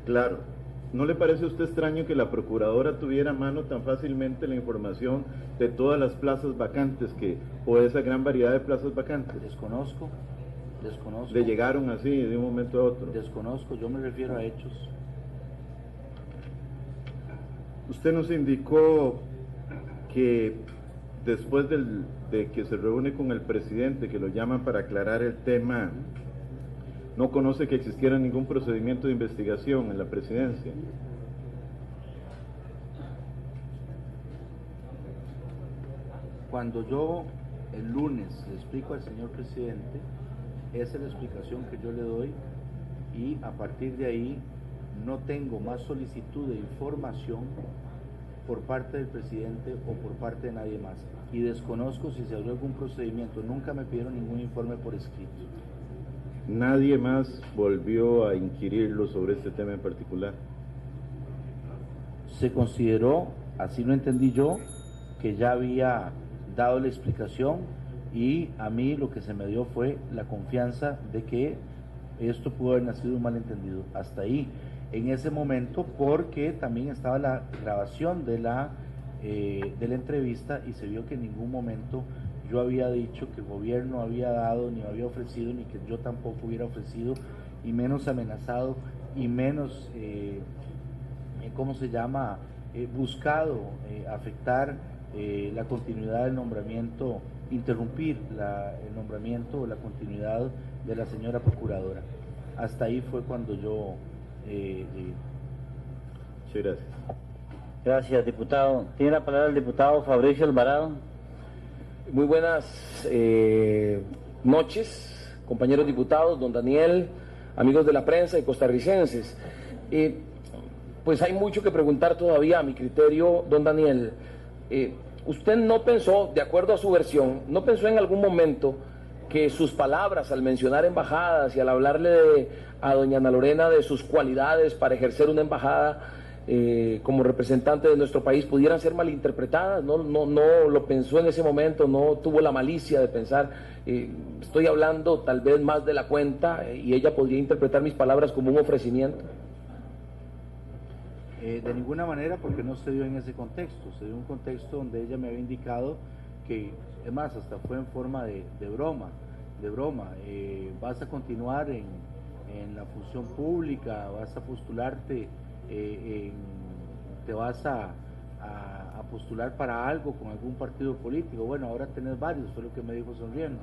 claro. ¿No le parece a usted extraño que la Procuradora tuviera a mano tan fácilmente la información de todas las plazas vacantes o esa gran variedad de plazas vacantes? Desconozco. ¿Le llegaron así de un momento a otro? Desconozco, yo me refiero a hechos. Usted nos indicó que después de que se reúne con el presidente, que lo llaman para aclarar el tema, no conoce que existiera ningún procedimiento de investigación en la presidencia. Cuando yo el lunes le explico al señor presidente, esa es la explicación que yo le doy y a partir de ahí no tengo más solicitud de información por parte del presidente o por parte de nadie más. Y desconozco si se abrió algún procedimiento, nunca me pidieron ningún informe por escrito. ¿Nadie más volvió a inquirirlo sobre este tema en particular? Se consideró, así lo entendí yo, que ya había dado la explicación y a mí lo que se me dio fue la confianza de que esto pudo haber nacido un malentendido. Hasta ahí, en ese momento, porque también estaba la grabación de la entrevista y se vio que en ningún momento yo había dicho que el gobierno había dado, ni había ofrecido, ni que yo tampoco hubiera ofrecido, y menos amenazado, y menos, buscado afectar la continuidad del nombramiento, interrumpir el nombramiento o la continuidad de la señora procuradora. Hasta ahí fue cuando yo Muchas gracias. Gracias, diputado. Tiene la palabra el diputado Fabricio Alvarado. Muy buenas noches, compañeros diputados, don Daniel, amigos de la prensa y costarricenses. Pues hay mucho que preguntar todavía a mi criterio, don Daniel. Usted no pensó, de acuerdo a su versión, no pensó en algún momento que sus palabras al mencionar embajadas y al hablarle a doña Ana Lorena de sus cualidades para ejercer una embajada como representante de nuestro país pudieran ser malinterpretadas. No lo pensó en ese momento, no tuvo la malicia de pensar, estoy hablando tal vez más de la cuenta y ella podría interpretar mis palabras como un ofrecimiento. De ninguna manera, porque no se dio en ese contexto, se dio un contexto donde ella me había indicado que, es más, hasta fue en forma de broma, vas a continuar en la función pública, vas a postularte, te vas a postular para algo con algún partido político. Bueno, ahora tenés varios, fue lo que me dijo sonriendo.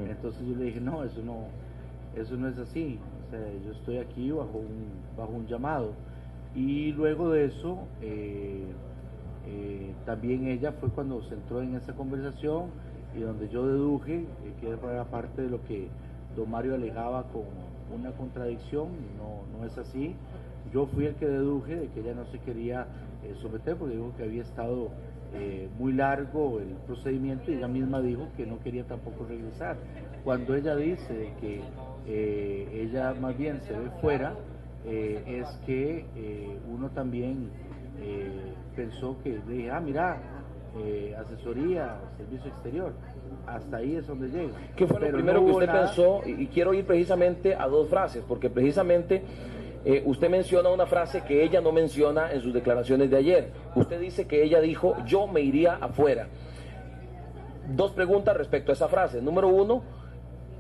Entonces yo le dije, no, eso no es así. O sea, yo estoy aquí bajo un llamado. Y luego de eso, también ella fue cuando se entró en esa conversación y donde yo deduje que era parte de lo que don Mario alegaba con una contradicción. No es así. Yo fui el que deduje de que ella no se quería someter porque dijo que había estado muy largo el procedimiento y ella misma dijo que no quería tampoco regresar. Cuando ella dice de que ella más bien se ve fuera, es que uno también pensó que le dije, mira, asesoría, servicio exterior, hasta ahí es donde llega. ¿Qué fue lo primero que usted pensó? Y quiero ir precisamente a dos frases, porque precisamente usted menciona una frase que ella no menciona en sus declaraciones de ayer. Usted dice que ella dijo, yo me iría afuera. Dos preguntas respecto a esa frase. Número uno,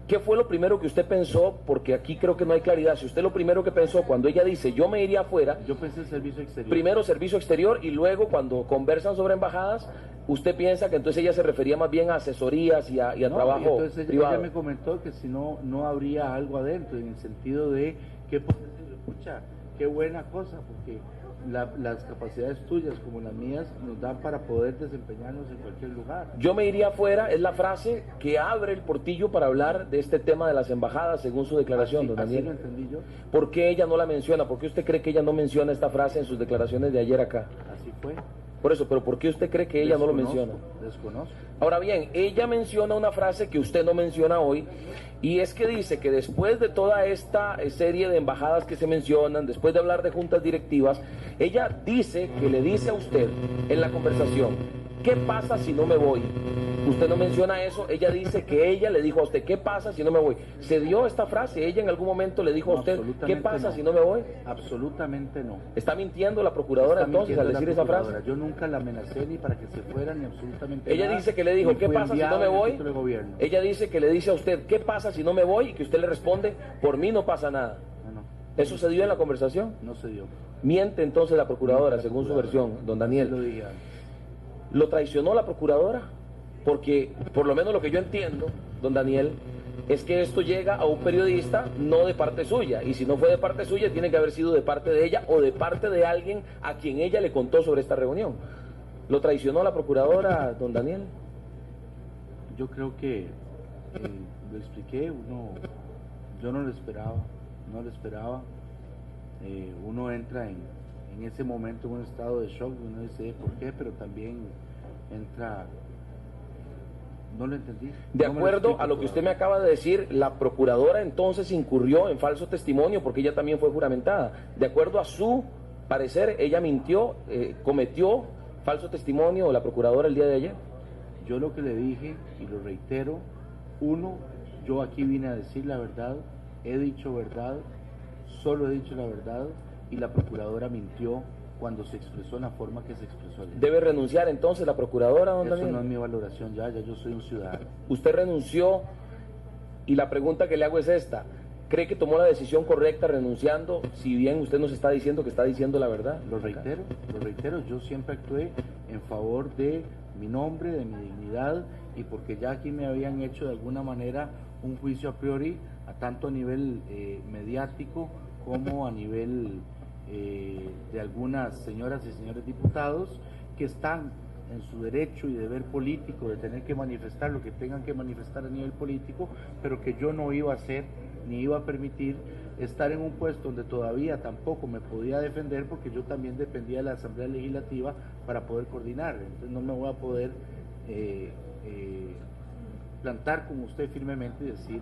¿qué fue lo primero que usted pensó? Porque aquí creo que no hay claridad. Si usted lo primero que pensó cuando ella dice, yo me iría afuera. Yo pensé en servicio exterior. Primero servicio exterior y luego cuando conversan sobre embajadas, usted piensa que entonces ella se refería más bien a asesorías y a trabajo entonces privado. Ella me comentó que si no habría algo adentro, en el sentido de que, escucha, qué buena cosa, porque las capacidades tuyas como las mías nos dan para poder desempeñarnos en cualquier lugar. Yo me iría afuera, es la frase que abre el portillo para hablar de este tema de las embajadas, según su declaración, don Daniel. Así lo entendí yo. ¿Por qué ella no la menciona? ¿Por qué usted cree que ella no menciona esta frase en sus declaraciones de ayer acá? Así fue. Por eso, pero ¿por qué usted cree que ella no lo menciona? Desconozco. Ahora bien, ella menciona una frase que usted no menciona hoy, y es que dice que después de toda esta serie de embajadas que se mencionan, después de hablar de juntas directivas, ella dice que le dice a usted en la conversación, ¿qué pasa si no me voy? Usted no menciona eso, ella dice que ella le dijo a usted, ¿qué pasa si no me voy? ¿Se dio esta frase? ¿Ella en algún momento le dijo a usted, ¿qué pasa si no me voy? Absolutamente no. ¿Está mintiendo la procuradora entonces al decir esa frase? Yo nunca la amenacé ni para que se fuera ni absolutamente ella nada. Dice que le dijo, ¿qué pasa si no me voy? Ella dice que le dice a usted, ¿qué pasa si no me voy? Y que usted le responde, por mí no pasa nada. No. ¿Eso se dio en la conversación? No se dio. Miente entonces la procuradora, según su versión, don Daniel. Lo dije. ¿Lo traicionó la procuradora? Porque, por lo menos lo que yo entiendo, don Daniel, es que esto llega a un periodista no de parte suya, y si no fue de parte suya, tiene que haber sido de parte de ella o de parte de alguien a quien ella le contó sobre esta reunión. ¿Lo traicionó la procuradora, don Daniel? Yo creo que lo expliqué, yo no lo esperaba, uno entra en ese momento en un estado de shock, uno dice por qué, pero también entra... No lo entendí. De acuerdo a lo que usted me acaba de decir, la procuradora entonces incurrió en falso testimonio porque ella también fue juramentada. De acuerdo a su parecer, ella mintió, cometió falso testimonio la procuradora el día de ayer. Yo lo que le dije, y lo reitero, yo aquí vine a decir la verdad, he dicho verdad, solo he dicho la verdad, y la procuradora mintió cuando se expresó en la forma que se expresó ayer. ¿Debe renunciar entonces la procuradora, don Daniel? Eso no es mi valoración, ya yo soy un ciudadano. Usted renunció, y la pregunta que le hago es esta: ¿cree que tomó la decisión correcta renunciando, si bien usted nos está diciendo que está diciendo la verdad? Lo reitero, yo siempre actué en favor de mi nombre, de mi dignidad, y porque ya aquí me habían hecho de alguna manera un juicio a priori, tanto a nivel mediático como a nivel de algunas señoras y señores diputados que están en su derecho y deber político de tener que manifestar lo que tengan que manifestar a nivel político, pero que yo no iba a hacer ni iba a permitir estar en un puesto donde todavía tampoco me podía defender, porque yo también dependía de la Asamblea Legislativa para poder coordinar. Entonces no me voy a poder plantar con usted firmemente y decir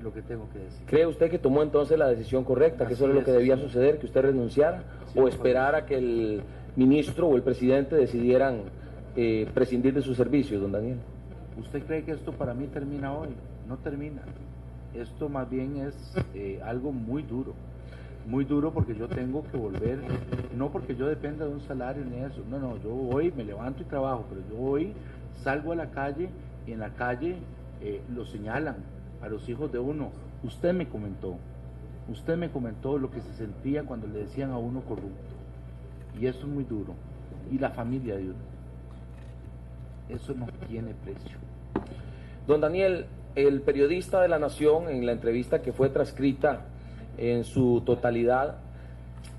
lo que tengo que decir. ¿Cree usted que tomó entonces la decisión correcta, que eso era lo que debía suceder, que usted renunciara, o esperara que el ministro o el presidente decidieran prescindir de sus servicios, don Daniel? ¿Usted cree que esto para mí termina hoy? No termina. Esto más bien es algo muy duro porque yo tengo que volver, no porque yo dependa de un salario ni eso, no, yo hoy me levanto y trabajo, pero yo hoy salgo a la calle y en la calle lo señalan a los hijos de uno. Usted me comentó lo que se sentía cuando le decían a uno corrupto, y eso es muy duro, y la familia de uno, eso no tiene precio. Don Daniel, el periodista de La Nación, en la entrevista que fue transcrita en su totalidad,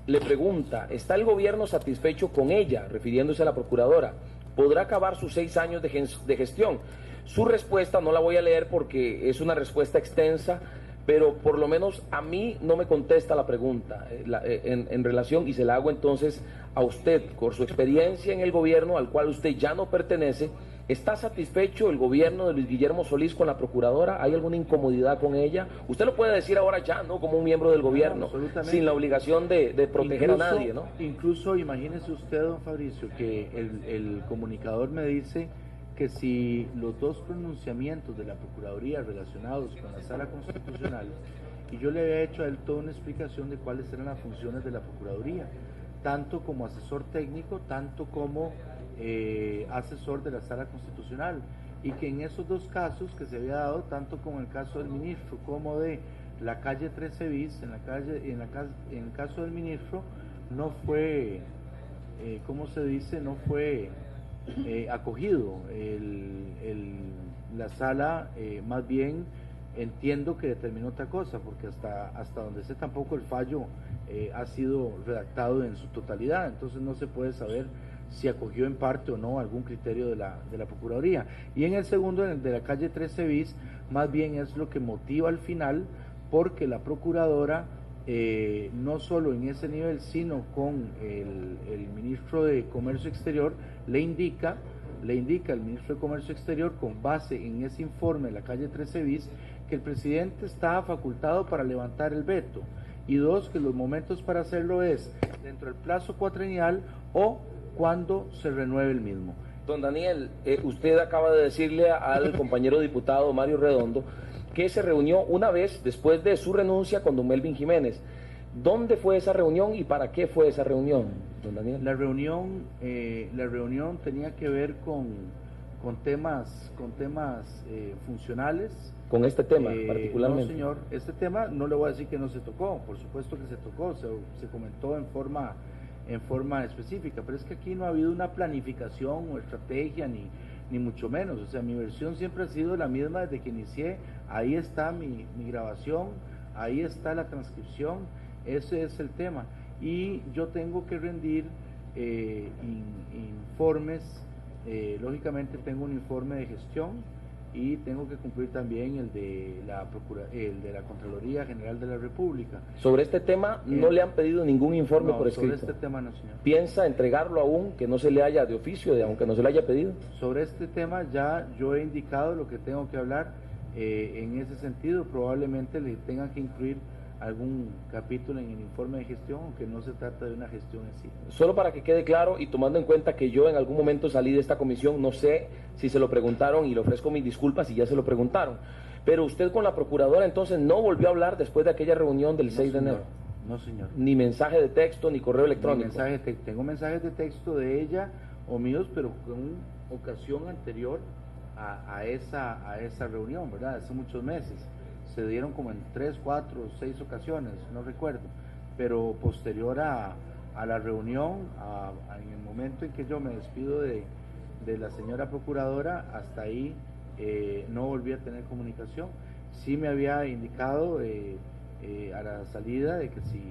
le pregunta, ¿está el gobierno satisfecho con ella?, refiriéndose a la procuradora. ¿Podrá acabar sus 6 años de gestión? Su respuesta no la voy a leer porque es una respuesta extensa, pero por lo menos a mí no me contesta la pregunta en relación, y se la hago entonces a usted, por su experiencia en el gobierno al cual usted ya no pertenece. ¿Está satisfecho el gobierno de Luis Guillermo Solís con la procuradora? ¿Hay alguna incomodidad con ella? Usted lo puede decir ahora ya, ¿no?, como un miembro del gobierno, sin la obligación de proteger a nadie, ¿no? Incluso imagínese usted, don Fabricio, que el comunicador me dice que si los 2 pronunciamientos de la Procuraduría relacionados con la Sala Constitucional, y yo le había hecho a él toda una explicación de cuáles eran las funciones de la Procuraduría, tanto como asesor técnico, tanto como asesor de la Sala Constitucional, y que en esos 2 casos que se había dado, tanto como en el caso del ministro como de la calle 13 bis, en el caso del ministro, no fue, ¿cómo se dice?, no fue acogido. La sala más bien entiendo que determinó otra cosa, porque hasta donde sé tampoco el fallo ha sido redactado en su totalidad, entonces no se puede saber si acogió en parte o no algún criterio de la Procuraduría. Y en el segundo, en el de la calle 13 bis, más bien es lo que motiva al final, porque la Procuradora, no solo en ese nivel, sino con el ministro de Comercio Exterior, le indica al ministro de Comercio Exterior, con base en ese informe de la calle 13 bis, que el presidente está facultado para levantar el veto, y dos, que los momentos para hacerlo es dentro del plazo cuatrienal o cuando se renueve el mismo. Don Daniel, usted acaba de decirle al compañero diputado Mario Redondo que se reunió una vez después de su renuncia con don Melvin Jiménez. ¿Dónde fue esa reunión y para qué fue esa reunión, don Daniel? La reunión tenía que ver con temas funcionales. ¿Con este tema particularmente? No, señor, este tema no le voy a decir que no se tocó, por supuesto que se tocó, se comentó en forma específica, pero es que aquí no ha habido una planificación o estrategia, ni mucho menos. O sea, mi versión siempre ha sido la misma desde que inicié. Ahí está mi grabación, ahí está la transcripción, ese es el tema. Y yo tengo que rendir informes, lógicamente tengo un informe de gestión, y tengo que cumplir también el de la Contraloría General de la República. Sobre este tema no le han pedido ningún informe por escrito. Sobre este tema no, señor. ¿Piensa entregarlo aún, que no se le haya de oficio, aunque no se le haya pedido? Sobre este tema ya yo he indicado lo que tengo que hablar. En ese sentido, probablemente le tengan que incluir algún capítulo en el informe de gestión, aunque no se trata de una gestión en sí. Solo para que quede claro, y tomando en cuenta que yo en algún momento salí de esta comisión, no sé si se lo preguntaron, y le ofrezco mis disculpas si ya se lo preguntaron, pero usted con la Procuradora entonces no volvió a hablar después de aquella reunión del 6 de enero. No, señor. Ni mensaje de texto, ni correo electrónico. Tengo mensajes de texto de ella o míos, pero con ocasión anterior a esa reunión, ¿verdad? Hace muchos meses. Se dieron como en 3, 4, 6 ocasiones, no recuerdo, pero posterior a la reunión, en el momento en que yo me despido de la señora Procuradora, hasta ahí no volví a tener comunicación. Sí me había indicado a la salida de que si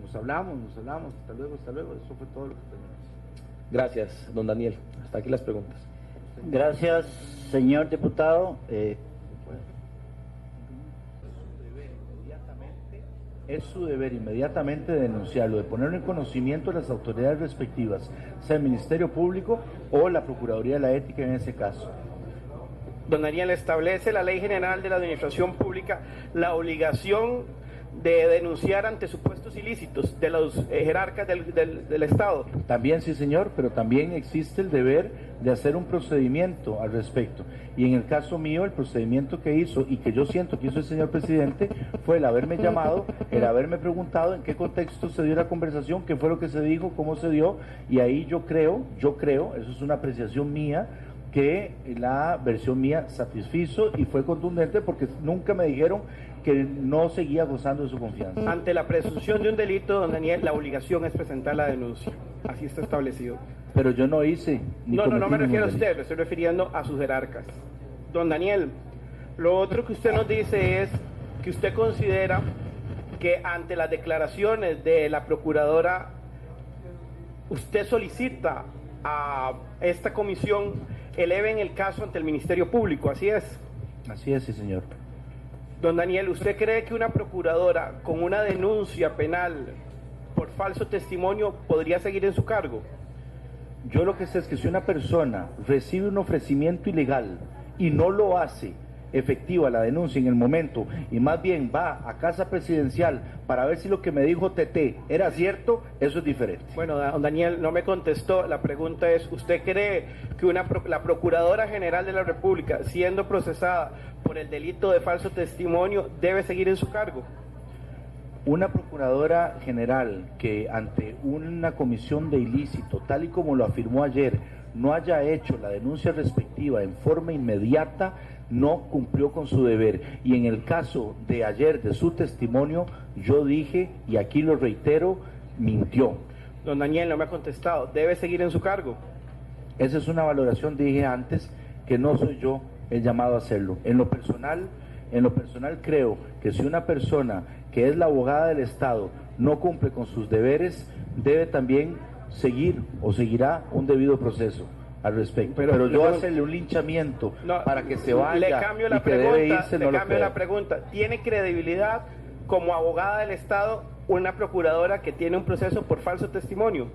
nos hablamos, hasta luego, eso fue todo lo que tenemos. Gracias, don Daniel. Hasta aquí las preguntas. Gracias, señor diputado. Es su deber inmediatamente de denunciarlo, de ponerlo en conocimiento de las autoridades respectivas, sea el Ministerio Público o la Procuraduría de la Ética en ese caso. Don Daniel, establece la Ley General de la Administración Pública la obligación de denunciar ante supuestos ilícitos de los jerarcas del Estado. También sí, señor, pero también existe el deber de hacer un procedimiento al respecto. Y en el caso mío, el procedimiento que hizo y que yo siento que hizo el señor presidente fue el haberme llamado, el haberme preguntado en qué contexto se dio la conversación, qué fue lo que se dijo, cómo se dio, y ahí yo creo, eso es una apreciación mía, que la versión mía satisfizo y fue contundente porque nunca me dijeron que no seguía gozando de su confianza. Ante la presunción de un delito, don Daniel, la obligación es presentar la denuncia. Así está establecido. Pero yo no hice. No me refiero a usted, me estoy refiriendo a sus jerarcas. Don Daniel, lo otro que usted nos dice es que usted considera que ante las declaraciones de la Procuradora, usted solicita a esta comisión eleven el caso ante el Ministerio Público, ¿así es? Así es, sí, señor. Don Daniel, ¿usted cree que una procuradora con una denuncia penal por falso testimonio podría seguir en su cargo? Yo lo que sé es que si una persona recibe un ofrecimiento ilegal y no lo hace efectiva la denuncia en el momento y más bien va a casa presidencial para ver si lo que me dijo TT era cierto, eso es diferente. Bueno, don Daniel no me contestó, la pregunta es, ¿usted cree que la Procuradora General de la República, siendo procesada por el delito de falso testimonio, debe seguir en su cargo? Una Procuradora General que ante una comisión de ilícito, tal y como lo afirmó ayer, no haya hecho la denuncia respectiva en forma inmediata, no cumplió con su deber. Y en el caso de ayer, de su testimonio, yo dije, y aquí lo reitero, mintió. Don Daniel no me ha contestado, ¿debe seguir en su cargo? Esa es una valoración, dije antes, que no soy yo el llamado a hacerlo. En lo personal creo que si una persona que es la abogada del Estado no cumple con sus deberes, debe también seguir o seguirá un debido proceso al respecto. Pero yo hacerle un linchamiento para que se vaya le cambio la y que pregunta, debe irse, no le lo cambio creo. la pregunta. ¿Tiene credibilidad como abogada del Estado una procuradora que tiene un proceso por falso testimonio?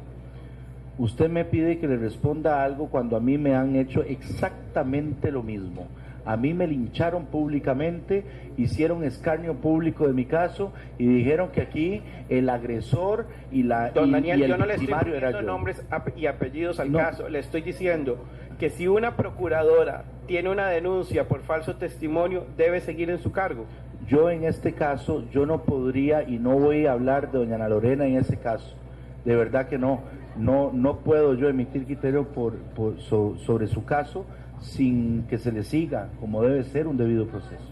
Usted me pide que le responda algo cuando a mí me han hecho exactamente lo mismo. A mí me lincharon públicamente, hicieron escarnio público de mi caso y dijeron que aquí el agresor y Don Daniel, el yo no le estoy victimario era poniendo yo. nombres y apellidos al No. caso, le estoy diciendo que si una procuradora tiene una denuncia por falso testimonio, debe seguir en su cargo. Yo en este caso, yo no podría y no voy a hablar de doña Ana Lorena en ese caso. De verdad que no puedo yo emitir criterio sobre su caso sin que se le siga, como debe ser, un debido proceso.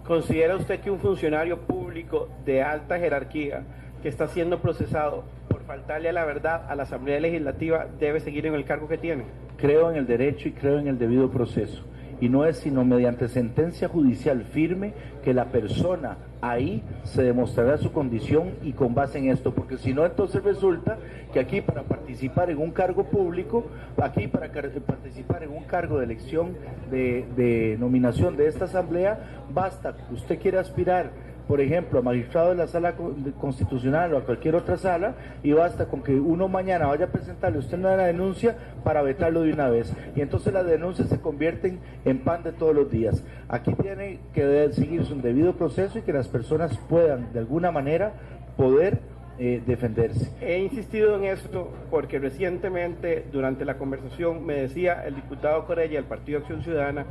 ¿Considera usted que un funcionario público de alta jerarquía que está siendo procesado por faltarle a la verdad a la Asamblea Legislativa debe seguir en el cargo que tiene? Creo en el derecho y creo en el debido proceso. Y no es sino mediante sentencia judicial firme que la persona ahí se demostrará su condición y con base en esto, porque si no, entonces resulta que aquí para participar en un cargo público, aquí para participar en un cargo de elección, de nominación de esta asamblea, basta que usted quiera aspirar, por ejemplo, a magistrado de la sala constitucional o a cualquier otra sala, y basta con que uno mañana vaya a presentarle usted una denuncia para vetarlo de una vez, y entonces las denuncias se convierten en pan de todos los días. Aquí tiene que seguirse un debido proceso y que las personas puedan de alguna manera poder defenderse. He insistido en esto porque recientemente durante la conversación me decía el diputado Corella del Partido Acción Ciudadana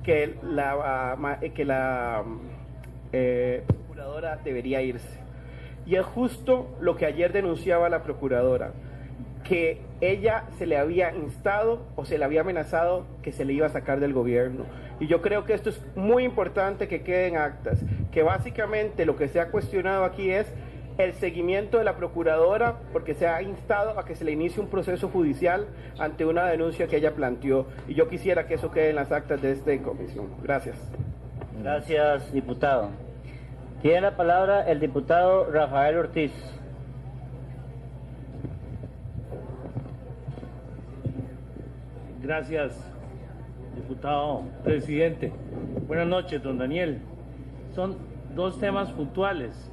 que la procuradora debería irse, y es justo lo que ayer denunciaba la procuradora, que ella se le había instado o se le había amenazado que se le iba a sacar del gobierno. Y yo creo que esto es muy importante que quede en actas, que básicamente lo que se ha cuestionado aquí es el seguimiento de la procuradora, porque se ha instado a que se le inicie un proceso judicial ante una denuncia que ella planteó, y yo quisiera que eso quede en las actas de esta comisión. Gracias. Gracias, diputado. Tiene la palabra el diputado Rafael Ortiz. Gracias, diputado presidente. Buenas noches, don Daniel. Son dos temas puntuales.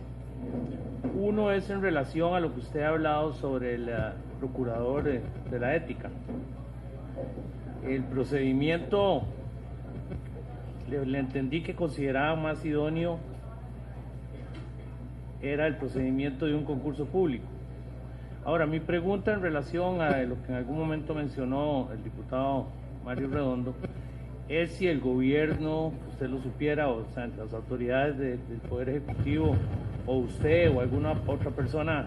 Uno es en relación a lo que usted ha hablado sobre el procurador de la ética. El procedimiento, le entendí que consideraba más idóneo era el procedimiento de un concurso público. Ahora, mi pregunta en relación a lo que en algún momento mencionó el diputado Mario Redondo es si el gobierno, usted lo supiera, o sea, las autoridades del Poder Ejecutivo, o usted o alguna otra persona,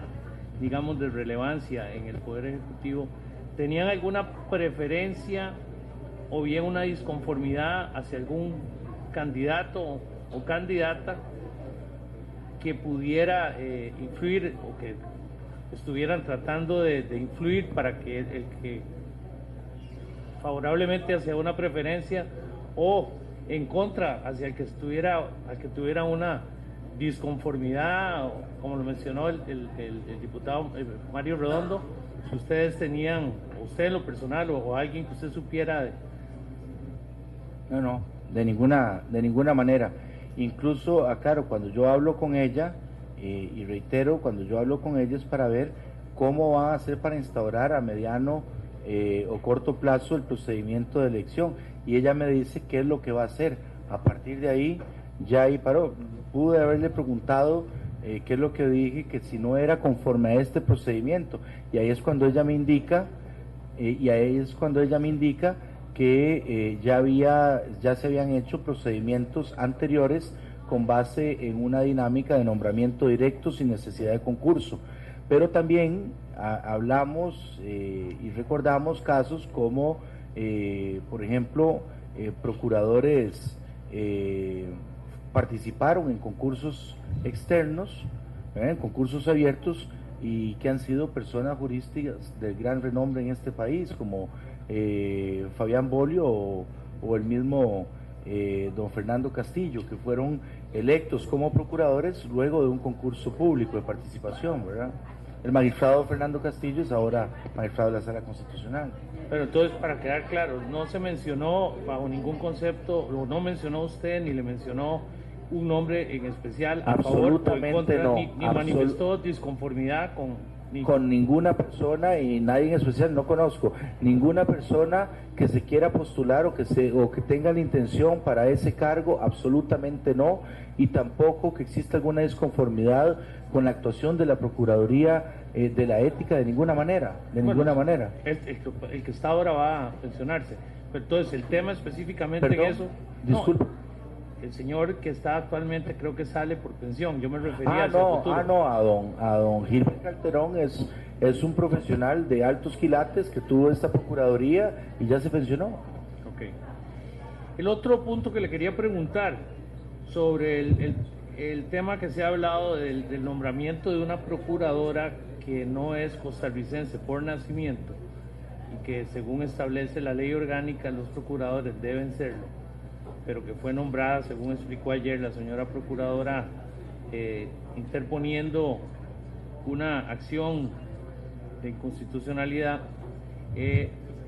digamos, de relevancia en el Poder Ejecutivo, tenían alguna preferencia o bien una disconformidad hacia algún candidato o candidata que pudiera influir o que estuvieran tratando de influir para que el que favorablemente hacia una preferencia o en contra hacia el que tuviera una disconformidad, como lo mencionó el diputado Mario Redondo, si ustedes tenían, usted en lo personal o alguien que usted supiera. No, de ninguna manera. Incluso, claro, cuando yo hablo con ella, y reitero, cuando yo hablo con ella es para ver cómo van a hacer para instaurar a mediano o corto plazo el procedimiento de elección, y ella me dice qué es lo que va a hacer. A partir de ahí, ya ahí paró. Pude haberle preguntado qué es lo que dije, que si no era conforme a este procedimiento, y ahí es cuando ella me indica, que ya se habían hecho procedimientos anteriores con base en una dinámica de nombramiento directo sin necesidad de concurso. Pero también hablamos y recordamos casos como, por ejemplo, procuradores participaron en concursos externos, en concursos abiertos, y que han sido personas jurísticas de gran renombre en este país, como Fabián Bolio o el mismo don Fernando Castillo, que fueron electos como procuradores luego de un concurso público de participación, ¿verdad? El magistrado Fernando Castillo es ahora magistrado de la Sala Constitucional. Pero entonces, para quedar claro, no se mencionó bajo ningún concepto, o no mencionó usted ni le mencionó un nombre en especial a favor o en contra, no, ni manifestó disconformidad con ninguna persona, y nadie en especial, no conozco ninguna persona que se quiera postular o que tenga la intención para ese cargo, absolutamente no, y tampoco que exista alguna disconformidad con la actuación de la Procuraduría de la Ética, de ninguna manera, ninguna manera. El que está ahora va a pensionarse, pero entonces el tema específicamente Perdón, en eso... disculpe. El señor que está actualmente creo que sale por pensión, yo me refería hacia el futuro. A don Gilbert Calderón es un profesional de altos quilates que tuvo esta procuraduría y ya se pensionó. Ok. El otro punto que le quería preguntar sobre el tema que se ha hablado del nombramiento de una procuradora que no es costarricense por nacimiento y que según establece la ley orgánica los procuradores deben serlo, pero que fue nombrada, según explicó ayer la señora procuradora, interponiendo una acción de inconstitucionalidad.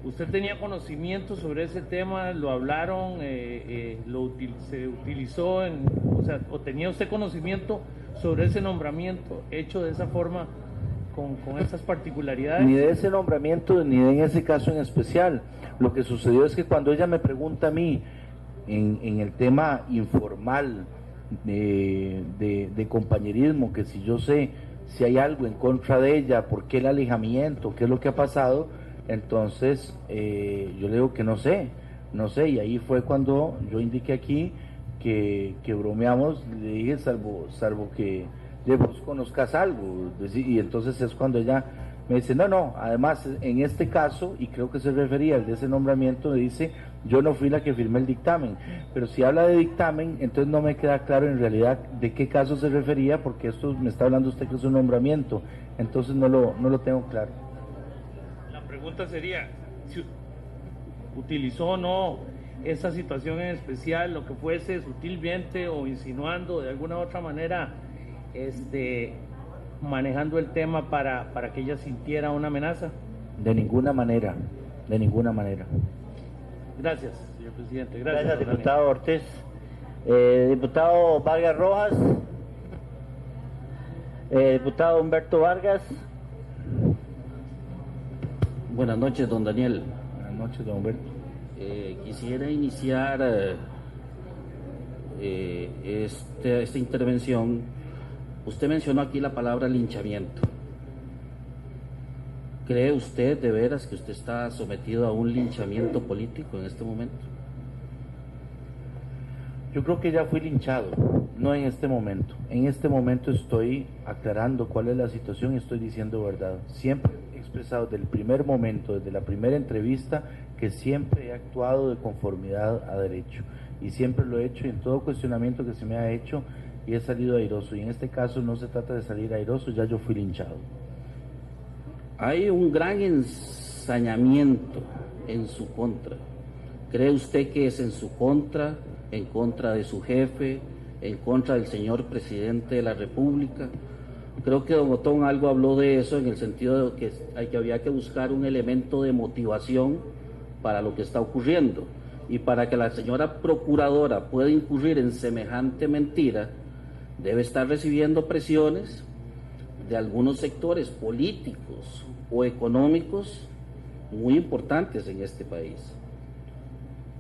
¿Usted tenía conocimiento sobre ese tema? ¿Lo hablaron? ¿Se utilizó? ¿O tenía usted conocimiento sobre ese nombramiento hecho de esa forma, con esas particularidades? Ni de ese nombramiento, ni en ese caso en especial. Lo que sucedió es que cuando ella me pregunta a mí, en el tema informal de compañerismo, que si yo sé si hay algo en contra de ella, por qué el alejamiento, qué es lo que ha pasado, entonces yo le digo que no sé, y ahí fue cuando yo indiqué aquí que bromeamos, le dije salvo que vos conozcas algo, y entonces es cuando ella me dice, no, además en este caso, y creo que se refería al de ese nombramiento, me dice, yo no fui la que firmé el dictamen, pero si habla de dictamen, entonces no me queda claro en realidad de qué caso se refería, porque esto me está hablando usted que es un nombramiento, entonces no lo tengo claro. La pregunta sería, si utilizó o no esa situación en especial, lo que fuese sutilmente o insinuando de alguna u otra manera, manejando el tema para que ella sintiera una amenaza. De ninguna manera. Gracias, señor presidente. Gracias diputado Ortiz. Diputado Vargas Rojas. Diputado Humberto Vargas. Buenas noches, don Daniel. Buenas noches, don Humberto. Quisiera iniciar esta intervención. Usted mencionó aquí la palabra linchamiento. ¿Cree usted de veras que usted está sometido a un linchamiento político en este momento? Yo creo que ya fui linchado, no en este momento. En este momento estoy aclarando cuál es la situación y estoy diciendo verdad. Siempre he expresado desde el primer momento, desde la primera entrevista, que siempre he actuado de conformidad a derecho. Y siempre lo he hecho, y en todo cuestionamiento que se me ha hecho, y he salido airoso, y en este caso no se trata de salir airoso, ya yo fui linchado. Hay un gran ensañamiento en su contra. ¿Cree usted que es en su contra, en contra de su jefe, en contra del señor presidente de la República? Creo que don Otón algo habló de eso, en el sentido de que había que buscar un elemento de motivación para lo que está ocurriendo, y para que la señora procuradora pueda incurrir en semejante mentira, debe estar recibiendo presiones de algunos sectores políticos o económicos muy importantes en este país.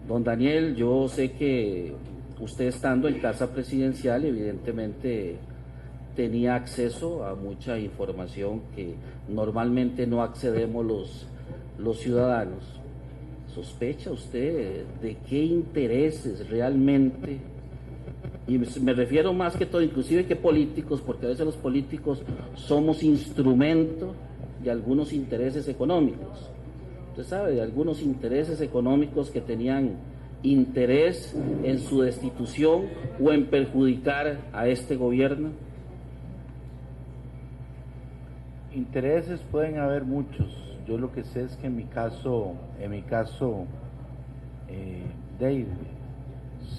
Don Daniel, yo sé que usted, estando en casa presidencial, evidentemente tenía acceso a mucha información que normalmente no accedemos los ciudadanos. ¿Sospecha usted de qué intereses realmente? Y me refiero más que todo, inclusive que políticos, porque a veces los políticos somos instrumento de algunos intereses económicos. Usted sabe, de algunos intereses económicos que tenían interés en su destitución o en perjudicar a este gobierno. Intereses pueden haber muchos. Yo lo que sé es que en mi caso, Dave,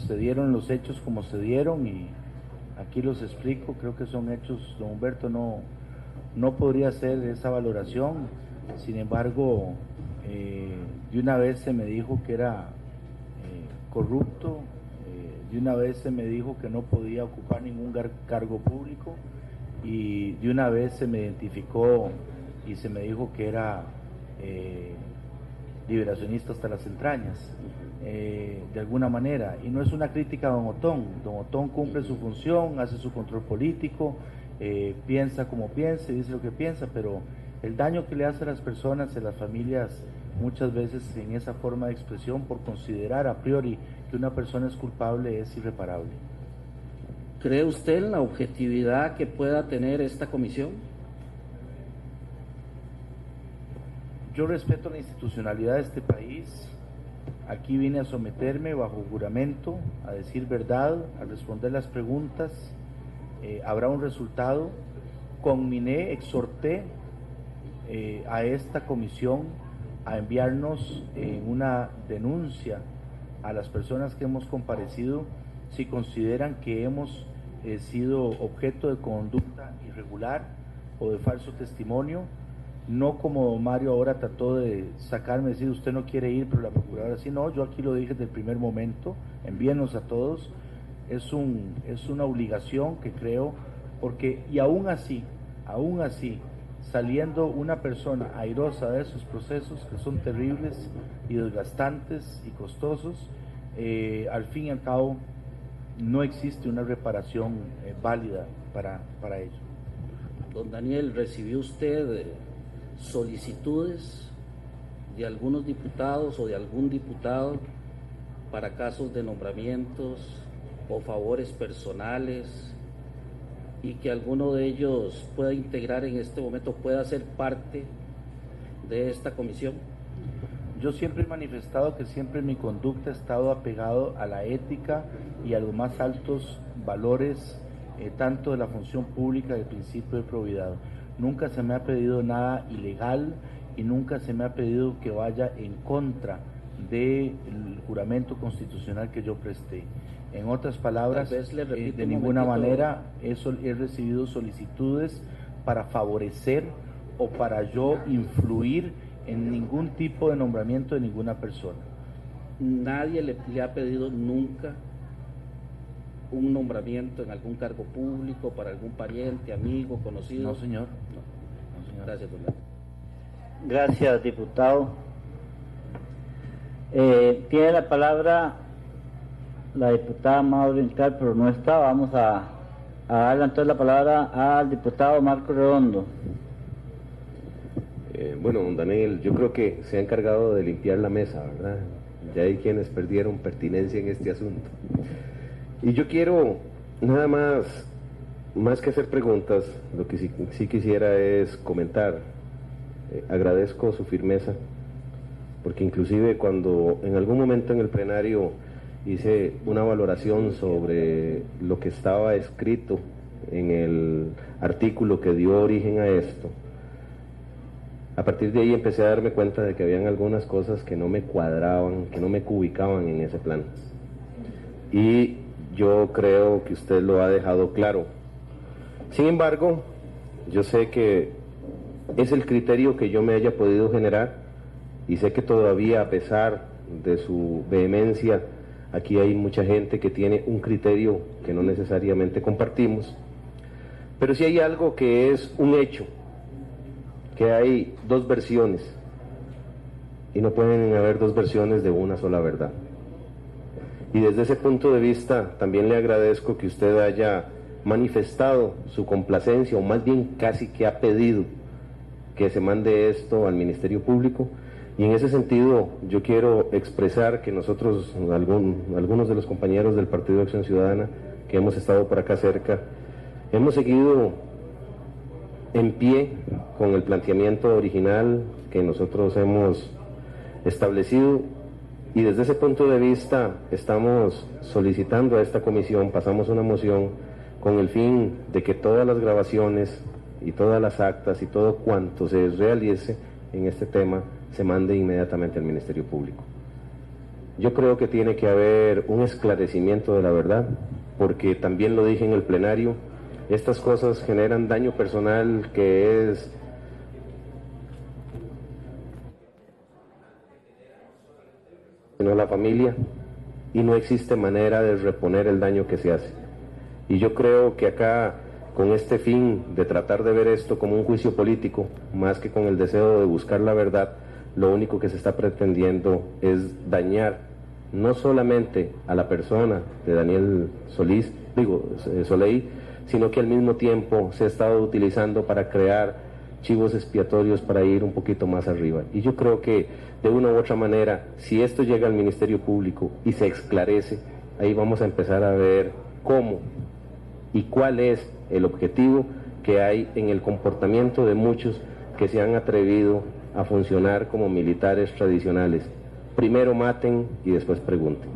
se dieron los hechos como se dieron y aquí los explico, creo que son hechos. Don Humberto no podría hacer esa valoración, sin embargo, de una vez se me dijo que era corrupto, de una vez se me dijo que no podía ocupar ningún cargo público y de una vez se me identificó y se me dijo que era liberacionista hasta las entrañas, de alguna manera, y no es una crítica a don Otón cumple su función, hace su control político, piensa como piensa, dice lo que piensa, pero el daño que le hace a las personas, a las familias, muchas veces en esa forma de expresión, por considerar a priori que una persona es culpable, es irreparable. ¿Cree usted en la objetividad que pueda tener esta comisión? Yo respeto la institucionalidad de este país. Aquí vine a someterme bajo juramento, a decir verdad, a responder las preguntas. Habrá un resultado. Conminé, exhorté a esta comisión a enviarnos una denuncia a las personas que hemos comparecido si consideran que hemos sido objeto de conducta irregular o de falso testimonio. No como don Mario ahora trató de sacarme, decir usted no quiere ir, pero la procuradora sí, no, yo aquí lo dije desde el primer momento, envíenos a todos, es una obligación que creo, porque y aún así, saliendo una persona airosa de esos procesos que son terribles y desgastantes y costosos, al fin y al cabo no existe una reparación válida para ello. Don Daniel, ¿recibió usted solicitudes de algunos diputados o de algún diputado para casos de nombramientos o favores personales y que alguno de ellos pueda integrar en este momento, pueda ser parte de esta comisión? Yo siempre he manifestado que siempre mi conducta ha estado apegado a la ética y a los más altos valores, tanto de la función pública del principio de probidad. Nunca se me ha pedido nada ilegal y nunca se me ha pedido que vaya en contra del juramento constitucional que yo presté. En otras palabras, de ninguna manera he recibido solicitudes para favorecer o para yo influir en ningún tipo de nombramiento de ninguna persona. ¿Nadie le ha pedido nunca un nombramiento en algún cargo público para algún pariente, amigo, conocido? No, señor. No, señor. Gracias, don Daniel. Gracias, diputado. Tiene la palabra la diputada Maureen Clark, pero no está. Vamos a darle entonces la palabra al diputado Marco Redondo. Bueno, don Daniel, yo creo que se ha encargado de limpiar la mesa, ¿verdad? Ya hay quienes perdieron pertinencia en este asunto. Y yo quiero, nada más que hacer preguntas, lo que sí quisiera es comentar. Agradezco su firmeza, porque inclusive cuando en algún momento en el plenario hice una valoración sobre lo que estaba escrito en el artículo que dio origen a esto, a partir de ahí empecé a darme cuenta de que habían algunas cosas que no me cuadraban, que no me ubicaban en ese plan. Y yo creo que usted lo ha dejado claro. Sin embargo, yo sé que es el criterio que yo me haya podido generar y sé que todavía, a pesar de su vehemencia, aquí hay mucha gente que tiene un criterio que no necesariamente compartimos, pero sí hay algo que es un hecho, que hay dos versiones y no pueden haber dos versiones de una sola verdad. Y desde ese punto de vista también le agradezco que usted haya manifestado su complacencia, o más bien casi que ha pedido que se mande esto al Ministerio Público, y en ese sentido yo quiero expresar que nosotros, algunos de los compañeros del Partido de Acción Ciudadana que hemos estado por acá cerca, hemos seguido en pie con el planteamiento original que nosotros hemos establecido, y desde ese punto de vista estamos solicitando a esta comisión, pasamos una moción con el fin de que todas las grabaciones y todas las actas y todo cuanto se realice en este tema se mande inmediatamente al Ministerio Público. Yo creo que tiene que haber un esclarecimiento de la verdad, porque también lo dije en el plenario, estas cosas generan daño personal que es sino la familia, y no existe manera de reponer el daño que se hace. Y yo creo que acá, con este fin de tratar de ver esto como un juicio político, más que con el deseo de buscar la verdad, lo único que se está pretendiendo es dañar no solamente a la persona de Daniel Soleí, sino que al mismo tiempo se ha estado utilizando para crear chivos expiatorios para ir un poquito más arriba. Y yo creo que de una u otra manera, si esto llega al Ministerio Público y se esclarece, ahí vamos a empezar a ver cómo y cuál es el objetivo que hay en el comportamiento de muchos que se han atrevido a funcionar como militares tradicionales. Primero maten y después pregunten.